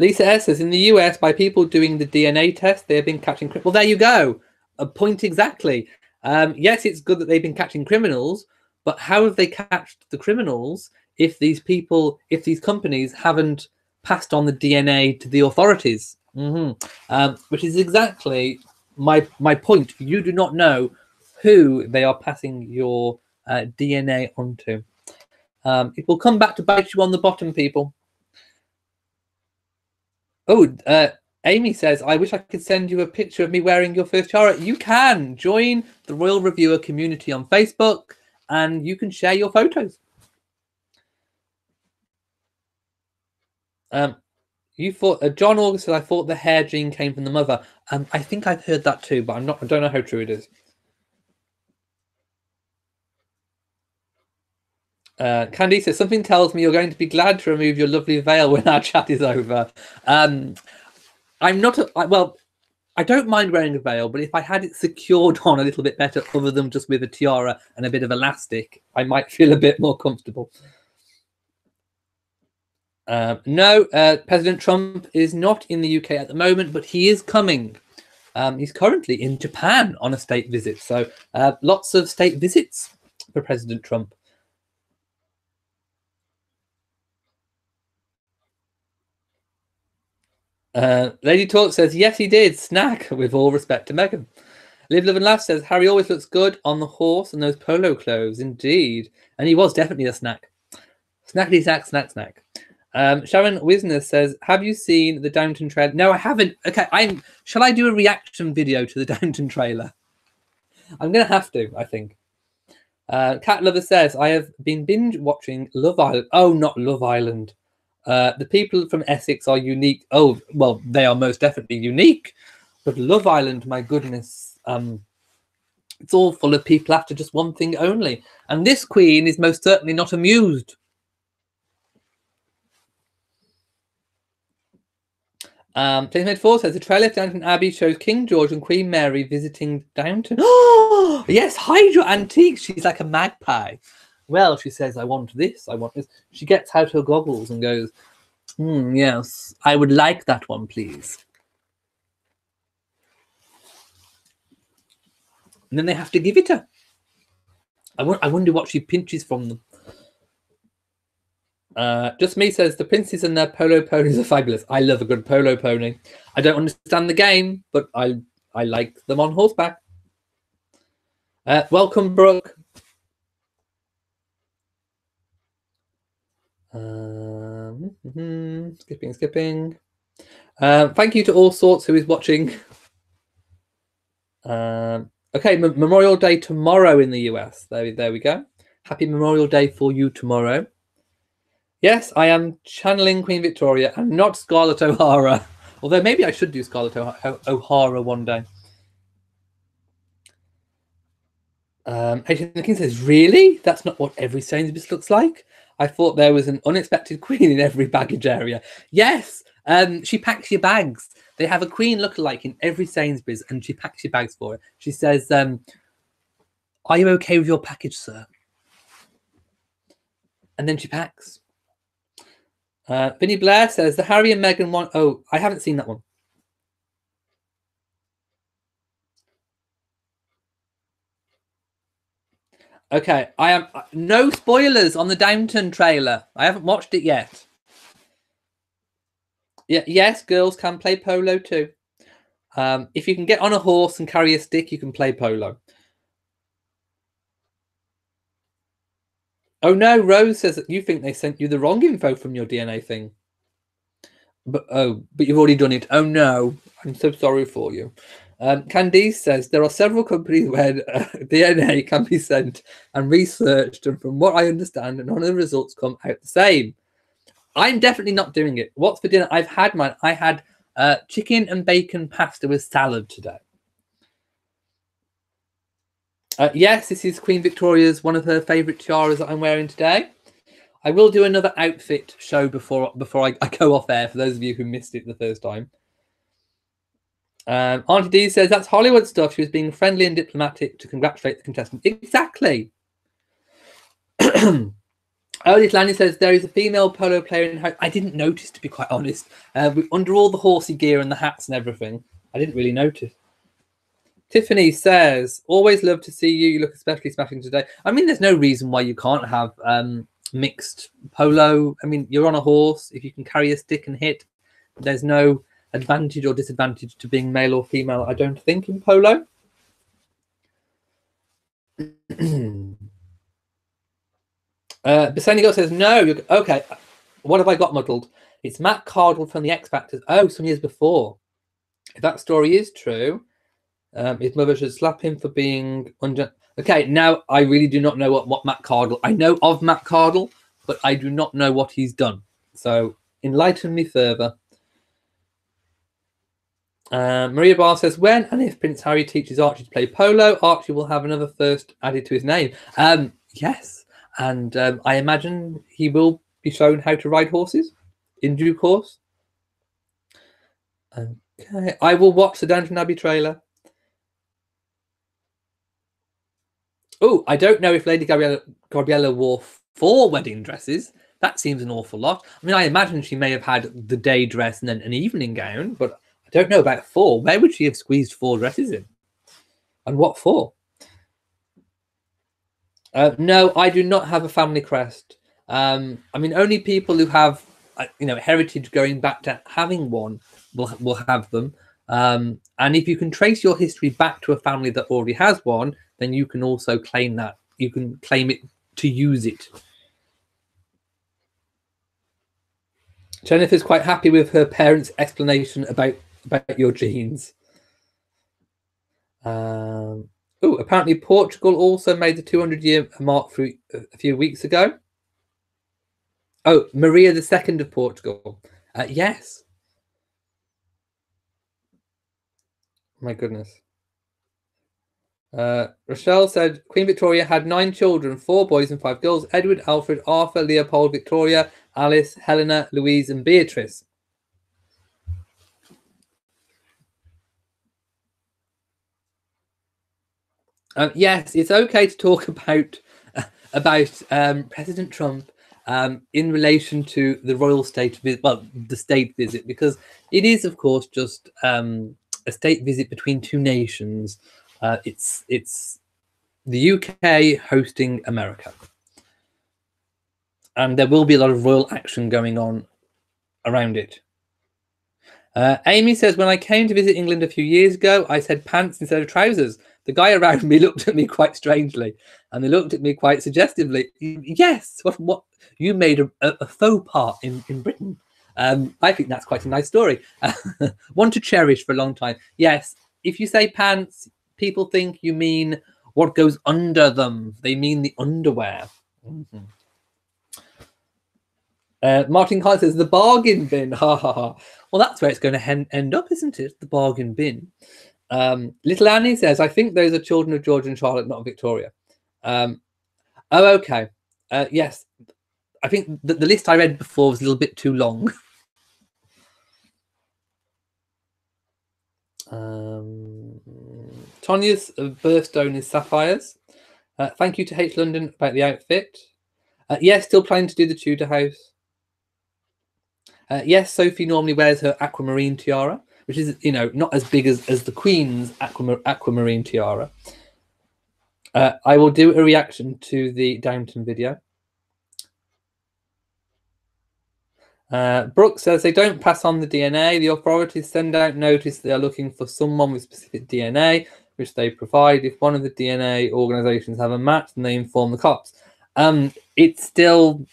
Lisa S says, in the US, by people doing the DNA test, they have been catching criminals. Well, there you go. A point exactly. Yes, it's good that they've been catching criminals, but how have they catched the criminals if these companies haven't passed on the DNA to the authorities? Which is exactly my point. You do not know who they are passing your DNA onto. It will come back to bite you on the bottom, people. Oh, Amy says, I wish I could send you a picture of me wearing your first tiara. You can join the Royal Reviewer community on Facebook and you can share your photos. You thought John August said, I thought the hair gene came from the mother. I think I've heard that too, but I don't know how true it is. Candy says, something tells me you're going to be glad to remove your lovely veil when our chat is over. I'm not well, I don't mind wearing a veil, but if I had it secured on a little bit better, other than just with a tiara and a bit of elastic, I might feel a bit more comfortable. No, President Trump is not in the UK at the moment, but he is coming. He's currently in Japan on a state visit. So lots of state visits for President Trump. Lady Talk says, yes, he did. Snack, with all respect to Meghan. Live, Love and Laugh says, Harry always looks good on the horse and those polo clothes. Indeed. And he was definitely a snack. Snackety snack, snack, snack. Sharon Wisner says, have you seen the Downton trailer? No, I haven't. Okay, shall I do a reaction video to the Downton trailer? I'm going to have to, I think. Cat Lover says, I have been binge watching Love Island. Oh, not Love Island. The people from Essex are unique. Oh, well, they are most definitely unique. But Love Island, my goodness, it's all full of people after just one thing only. And this queen is most certainly not amused. Playmate 4 says, the trailer of Downton Abbey shows King George and Queen Mary visiting Downton. Oh, yes, Hydra Antiques. She's like a magpie. Well, she says, I want this, I want this. She gets out her goggles and goes, Yes, I would like that one, please. And then they have to give it her. I wonder what she pinches from them. Just me says the princes and their polo ponies are fabulous. I love a good polo pony. I don't understand the game, but I like them on horseback. Welcome, Brooke. Skipping. Thank you to All Sorts who is watching. Okay, Memorial Day tomorrow in the US. There we go. Happy Memorial Day for you tomorrow. Yes, I am channeling Queen Victoria and not Scarlett O'Hara. Although maybe I should do Scarlett O'Hara one day. H.M. the King says, really? That's not what every Sainsbury's looks like? I thought there was an unexpected queen in every baggage area. Yes, she packs your bags. They have a queen lookalike in every Sainsbury's and she packs your bags for it. She says, are you okay with your package, sir? And then she packs. Vinny Blair says, the Harry and Meghan one. Oh, I haven't seen that one. Okay, I am no spoilers on the Downton trailer. I haven't watched it yet. Yeah, yes, girls can play polo too. If you can get on a horse and carry a stick, you can play polo. Oh no, Rose says that you think they sent you the wrong info from your DNA thing. But you've already done it. Oh no, I'm so sorry for you. Candice says there are several companies where DNA can be sent and researched, and from what I understand, none of the results come out the same. I'm definitely not doing it. What's for dinner? I've had mine. I had chicken and bacon pasta with salad today. Yes, this is Queen Victoria's, one of her favourite tiaras that I'm wearing today. I will do another outfit show before I go off air, for those of you who missed it the first time. Auntie D says, that's Hollywood stuff. She was being friendly and diplomatic to congratulate the contestant. Exactly. Odie Lanny says, there is a female polo player in the house. I didn't notice, to be quite honest. Under all the horsey gear and the hats and everything, I didn't really notice. Tiffany says, always love to see you. You look especially smashing today. I mean, there's no reason why you can't have mixed polo. I mean, you're on a horse. If you can carry a stick and hit, there's no advantage or disadvantage to being male or female, I don't think, in polo. Besenigo says, no. Okay, what have I got muddled? It's Matt Cardle from the X Factor. Oh, some years before. If that story is true, his mother should slap him for being under. Okay, now I really do not know what Matt Cardle. I know of Matt Cardle, but I do not know what he's done. So enlighten me further. Maria Barr says, when and if Prince Harry teaches Archie to play polo, Archie will have another first added to his name. Yes, and I imagine he will be shown how to ride horses in due course. Okay, I will watch the Downton Abbey trailer. Oh, I don't know if Lady Gabriella wore 4 wedding dresses. That seems an awful lot. I mean, I imagine she may have had the day dress and then an evening gown, but I don't know about 4. Where would she have squeezed 4 dresses in? And what for? No, I do not have a family crest. I mean, only people who have, heritage going back to having one will have them. And if you can trace your history back to a family that already has one, then you can also claim that. You can claim it to use it. Jennifer's quite happy with her parents' explanation about your genes. Apparently Portugal also made the 200-year mark for a few weeks ago. Oh, Maria II of Portugal. Yes. My goodness. Rochelle said Queen Victoria had 9 children, 4 boys and 5 girls: Edward, Alfred, Arthur, Leopold, Victoria, Alice, Helena, Louise and Beatrice. Yes, it's okay to talk about President Trump in relation to the royal state visit, well, the state visit, because it is, of course, just a state visit between two nations. It's the UK hosting America, and there will be a lot of royal action going on around it. Amy says, when I came to visit England a few years ago, I said pants instead of trousers. The guy around me looked at me quite strangely, and they looked at me quite suggestively. Yes, what you made a faux pas in Britain. I think that's quite a nice story. One to cherish for a long time. Yes, if you say pants, people think you mean what goes under them. They mean the underwear. Mm-hmm. Martin Kyle says, the bargain bin. Ha ha ha. Well, that's where it's going to end up, isn't it? The bargain bin. Little Annie says, I think those are children of George and Charlotte, not Victoria. Oh, okay. Yes. I think the list I read before was a little bit too long. Tonya's birthstone is sapphires. Thank you to H London about the outfit. Yes, still planning to do the Tudor house. Yes, Sophie normally wears her aquamarine tiara, which is, you know, not as big as the Queen's aquamarine tiara. I will do a reaction to the Downton video. Brooke says they don't pass on the DNA. The authorities send out notice they are looking for someone with specific DNA, which they provide. If one of the DNA organizations have a match, then they inform the cops. It's still,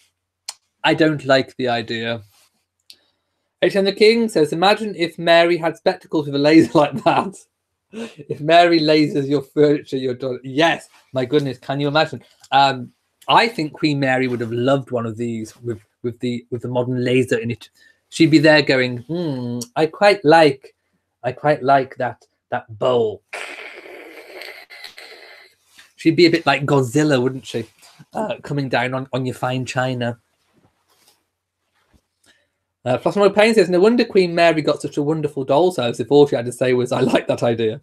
I don't like the idea. H.M. the King says, imagine if Mary had spectacles with a laser like that. If Mary lasers your furniture, you're done. Yes, my goodness, can you imagine? I think Queen Mary would have loved one of these with the modern laser in it. She'd be there going, I quite like that bowl. She'd be a bit like Godzilla, wouldn't she? Coming down on your fine china. Flossmo Payne says, no wonder Queen Mary got such a wonderful doll's house if all she had to say was, I like that idea.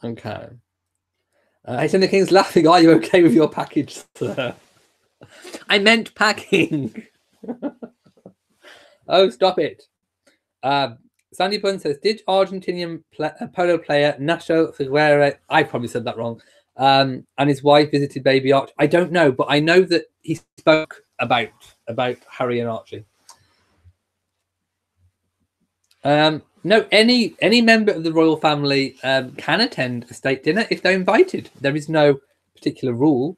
Okay. H.M. the King's laughing. Are you okay with your package, sir? I meant packing. Oh, stop it. Sandy Bun says, did Argentinian polo player Nacho Figueroa, I probably said that wrong, and his wife visited baby Archie? I don't know, but I know that he spoke about Harry and Archie. No, any member of the royal family can attend a state dinner if they're invited. There is no particular rule.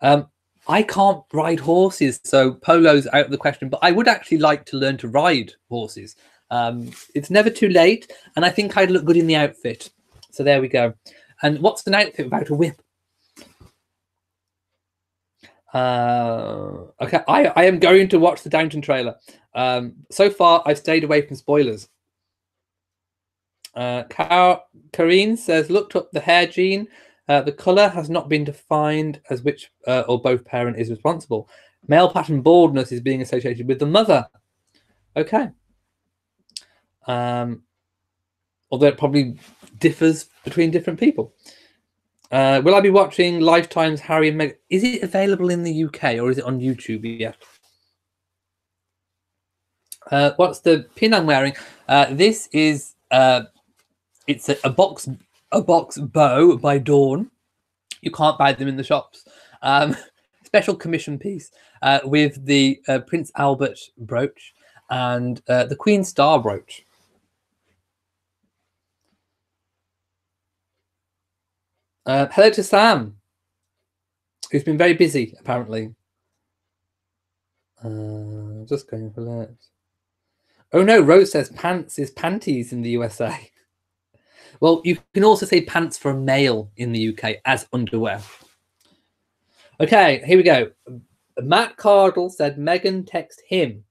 I can't ride horses, so polo's out of the question, but I would actually like to learn to ride horses. It's never too late, and I think I'd look good in the outfit. So there we go. And what's an outfit without a whip? Okay, I am going to watch the Downton trailer. So far, I've stayed away from spoilers. Karine says, looked up the hair gene. The colour has not been defined as which or both parent is responsible. Male pattern baldness is being associated with the mother. Okay. Although it probably differs between different people. Will I be watching Lifetime's Harry and Meghan? Is it available in the UK or is it on YouTube yet? What's the pin I'm wearing? This is it's a box bow by Dawn. You can't buy them in the shops. Special commission piece with the Prince Albert brooch and the Queen Star brooch. Hello to Sam, who's been very busy, apparently. Just going for that. Oh no, Rose says pants is panties in the USA. Well, you can also say pants for a male in the UK as underwear. Okay, here we go. Matt Cardle said Meghan texted him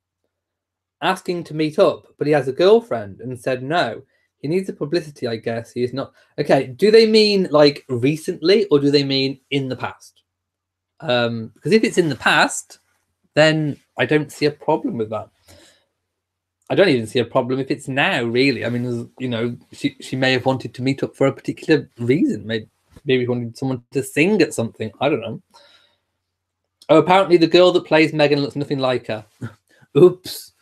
asking to meet up, but he has a girlfriend and said no. He needs the publicity, I guess. He is not. Okay, do they mean like recently or do they mean in the past? Because if it's in the past, then I don't see a problem with that. I don't even see a problem if it's now, really. I mean, you know, she may have wanted to meet up for a particular reason. Maybe Maybe he wanted someone to sing at something. I don't know. Oh, apparently the girl that plays Megan looks nothing like her. Oops.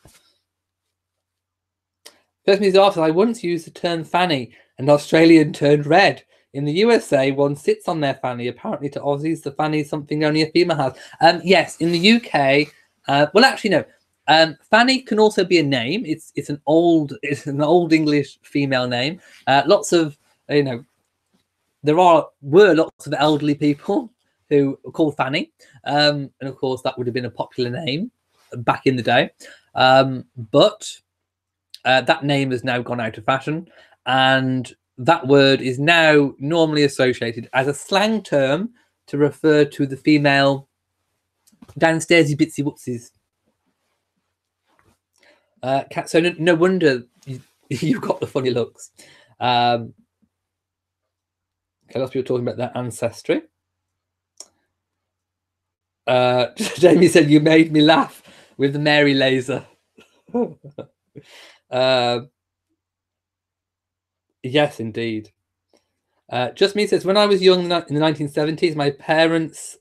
First Mrs. R says, I once used the term fanny, and Australian turned red. In the USA, one sits on their fanny. Apparently, to Aussies, the fanny is something only a female has. Yes, in the UK, well, actually, no. Fanny can also be a name. It's an old English female name. Lots of there were lots of elderly people who were called Fanny, and of course that would have been a popular name back in the day. But that name has now gone out of fashion, and that word is now normally associated as a slang term to refer to the female downstairsy bitsy whoopsies. So no wonder you've got the funny looks. Okay, lots of people talking about their ancestry. Jamie said, you made me laugh with the Mary laser. Yes, indeed. Just Me says, when I was young in the 1970s, my parents,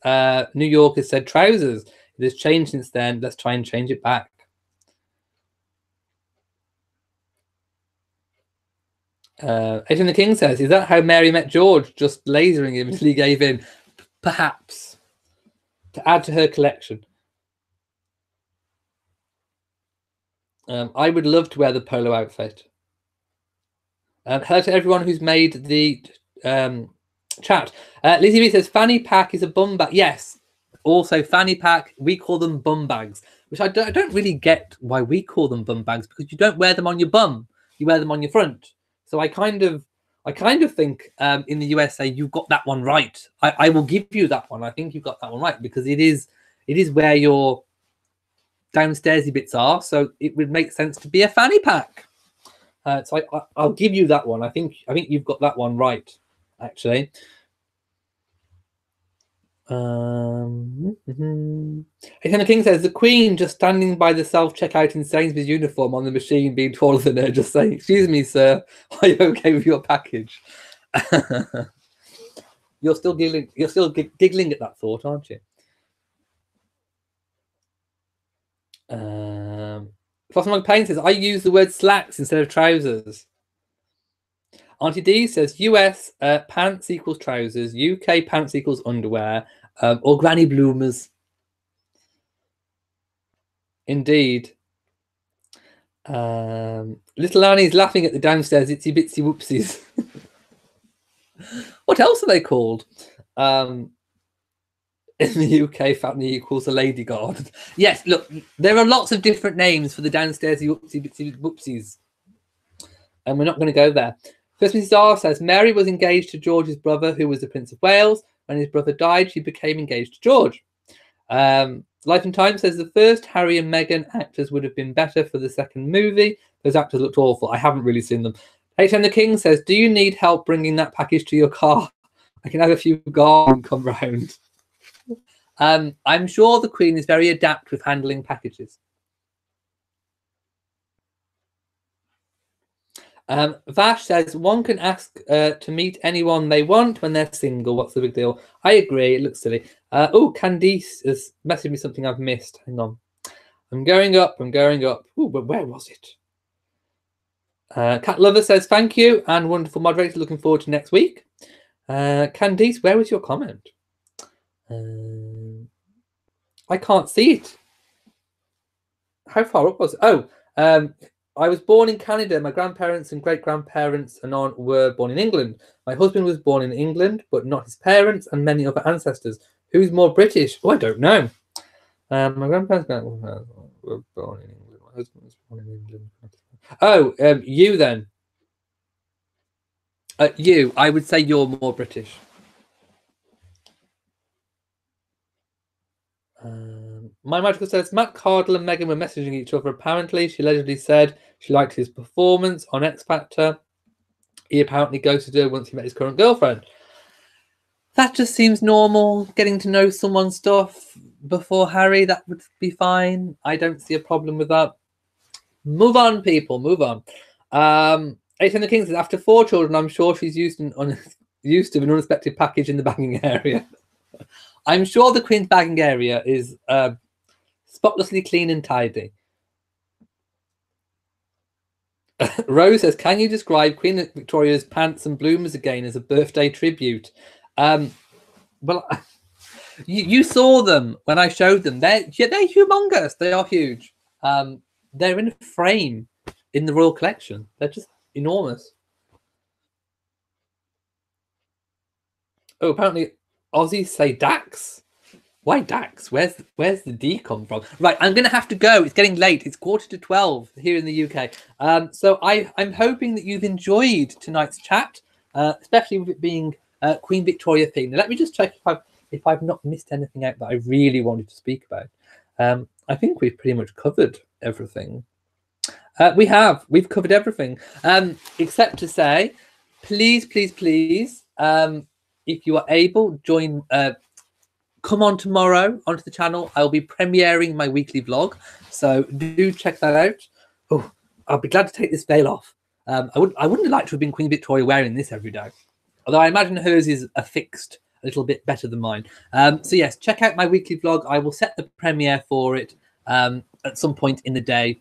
New Yorkers, said trousers. It has changed since then. Let's try and change it back. Adrian the King says, is that how Mary met George? Just lasering him until he gave in? Perhaps. To add to her collection. I would love to wear the polo outfit. Hello to everyone who's made the chat. Lizzie B says, fanny pack is a bum bag. Yes. Also, fanny pack, we call them bum bags, which I don't really get why we call them bum bags, because you don't wear them on your bum. You wear them on your front. So I kind of think in the USA you've got that one right. I will give you that one. I think you've got that one right, because it is where your downstairsy bits are. So it would make sense to be a fanny pack. So I'll give you that one. I think you've got that one right, actually. Ethan King says, the Queen just standing by the self-checkout in Sainsbury's uniform on the machine, being taller than her, just saying, excuse me, sir, are you okay with your package? You're still giggling at that thought, aren't you? Frostmug Payne says, I use the word slacks instead of trousers. Auntie D says, US pants equals trousers, UK pants equals underwear, or granny bloomers. Indeed. Little Annie's laughing at the downstairs itsy bitsy whoopsies. What else are they called? In the UK, family equals a lady guard. Yes, look, there are lots of different names for the downstairs whoopsie bitsy whoopsies, and we're not going to go there. First Mrs. R says, Mary was engaged to George's brother, who was the Prince of Wales. When his brother died, she became engaged to George. Life and Time says, the first Harry and Meghan actors would have been better for the second movie. Those actors looked awful. I haven't really seen them. H.M. the King says, do you need help bringing that package to your car? I can have a few guards and come round. I'm sure the Queen is very adept with handling packages. Vash says, one can ask to meet anyone they want when they're single. What's the big deal? I agree. It looks silly. Oh, Candice has messaged me something I've missed. Hang on. I'm going up. Oh, but where was it? Cat Lover says, thank you and wonderful moderator. Looking forward to next week. Candice, where was your comment? I can't see it. How far up was it? Oh, I was born in Canada. My grandparents and great-grandparents and on were born in England. My husband was born in England, but not his parents and many other ancestors. Who's more British? Oh, I don't know. My grandparents were born in England. My husband was born in England. Oh, you then. You. I would say you're more British. My Magical says, Matt Cardle and Meghan were messaging each other. Apparently, she allegedly said she liked his performance on X Factor. He apparently ghosted her once he met his current girlfriend. That just seems normal. Getting to know someone's stuff before Harry, that would be fine. I don't see a problem with that. Move on, people. Move on. Ethan the King says, after 4 children, I'm sure she's used used to an unexpected package in the bagging area. I'm sure the Queen's bagging area is spotlessly clean and tidy. Rose says, can you describe Queen Victoria's pants and bloomers again as a birthday tribute? Well, you saw them when I showed them. They're humongous. They are huge. They're in a frame in the Royal Collection. They're just enormous. Oh, apparently Aussies say Dax. Why Dax? Where's the D come from? Right, I'm going to have to go. It's getting late. It's 11:45 here in the UK. So I'm hoping that you've enjoyed tonight's chat, especially with it being Queen Victoria themed. Now, let me just check if I've not missed anything out that I really wanted to speak about. I think we've pretty much covered everything. We've covered everything, except to say, please, if you are able, join. Come on tomorrow onto the channel. I'll be premiering my weekly vlog, so do check that out. Oh, I'll be glad to take this veil off. I wouldn't like to have been Queen Victoria wearing this every day, although I imagine hers is affixed a little bit better than mine. So yes, check out my weekly vlog. I will set the premiere for it at some point in the day.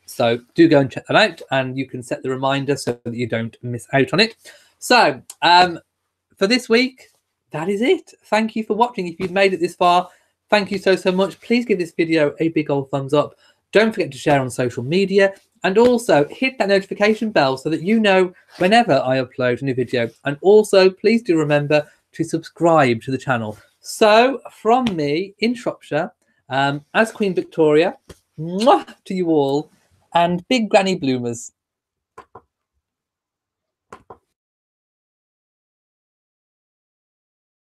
So do go and check that out, and you can set the reminder so that you don't miss out on it. So for this week, that is it. Thank you for watching. If you've made it this far, thank you so much. Please give this video a big old thumbs up. Don't forget to share on social media, and also hit that notification bell so that you know whenever I upload a new video. And also, please do remember to subscribe to the channel. So from me in Shropshire, as Queen Victoria, mwah, to you all, and big granny bloomers.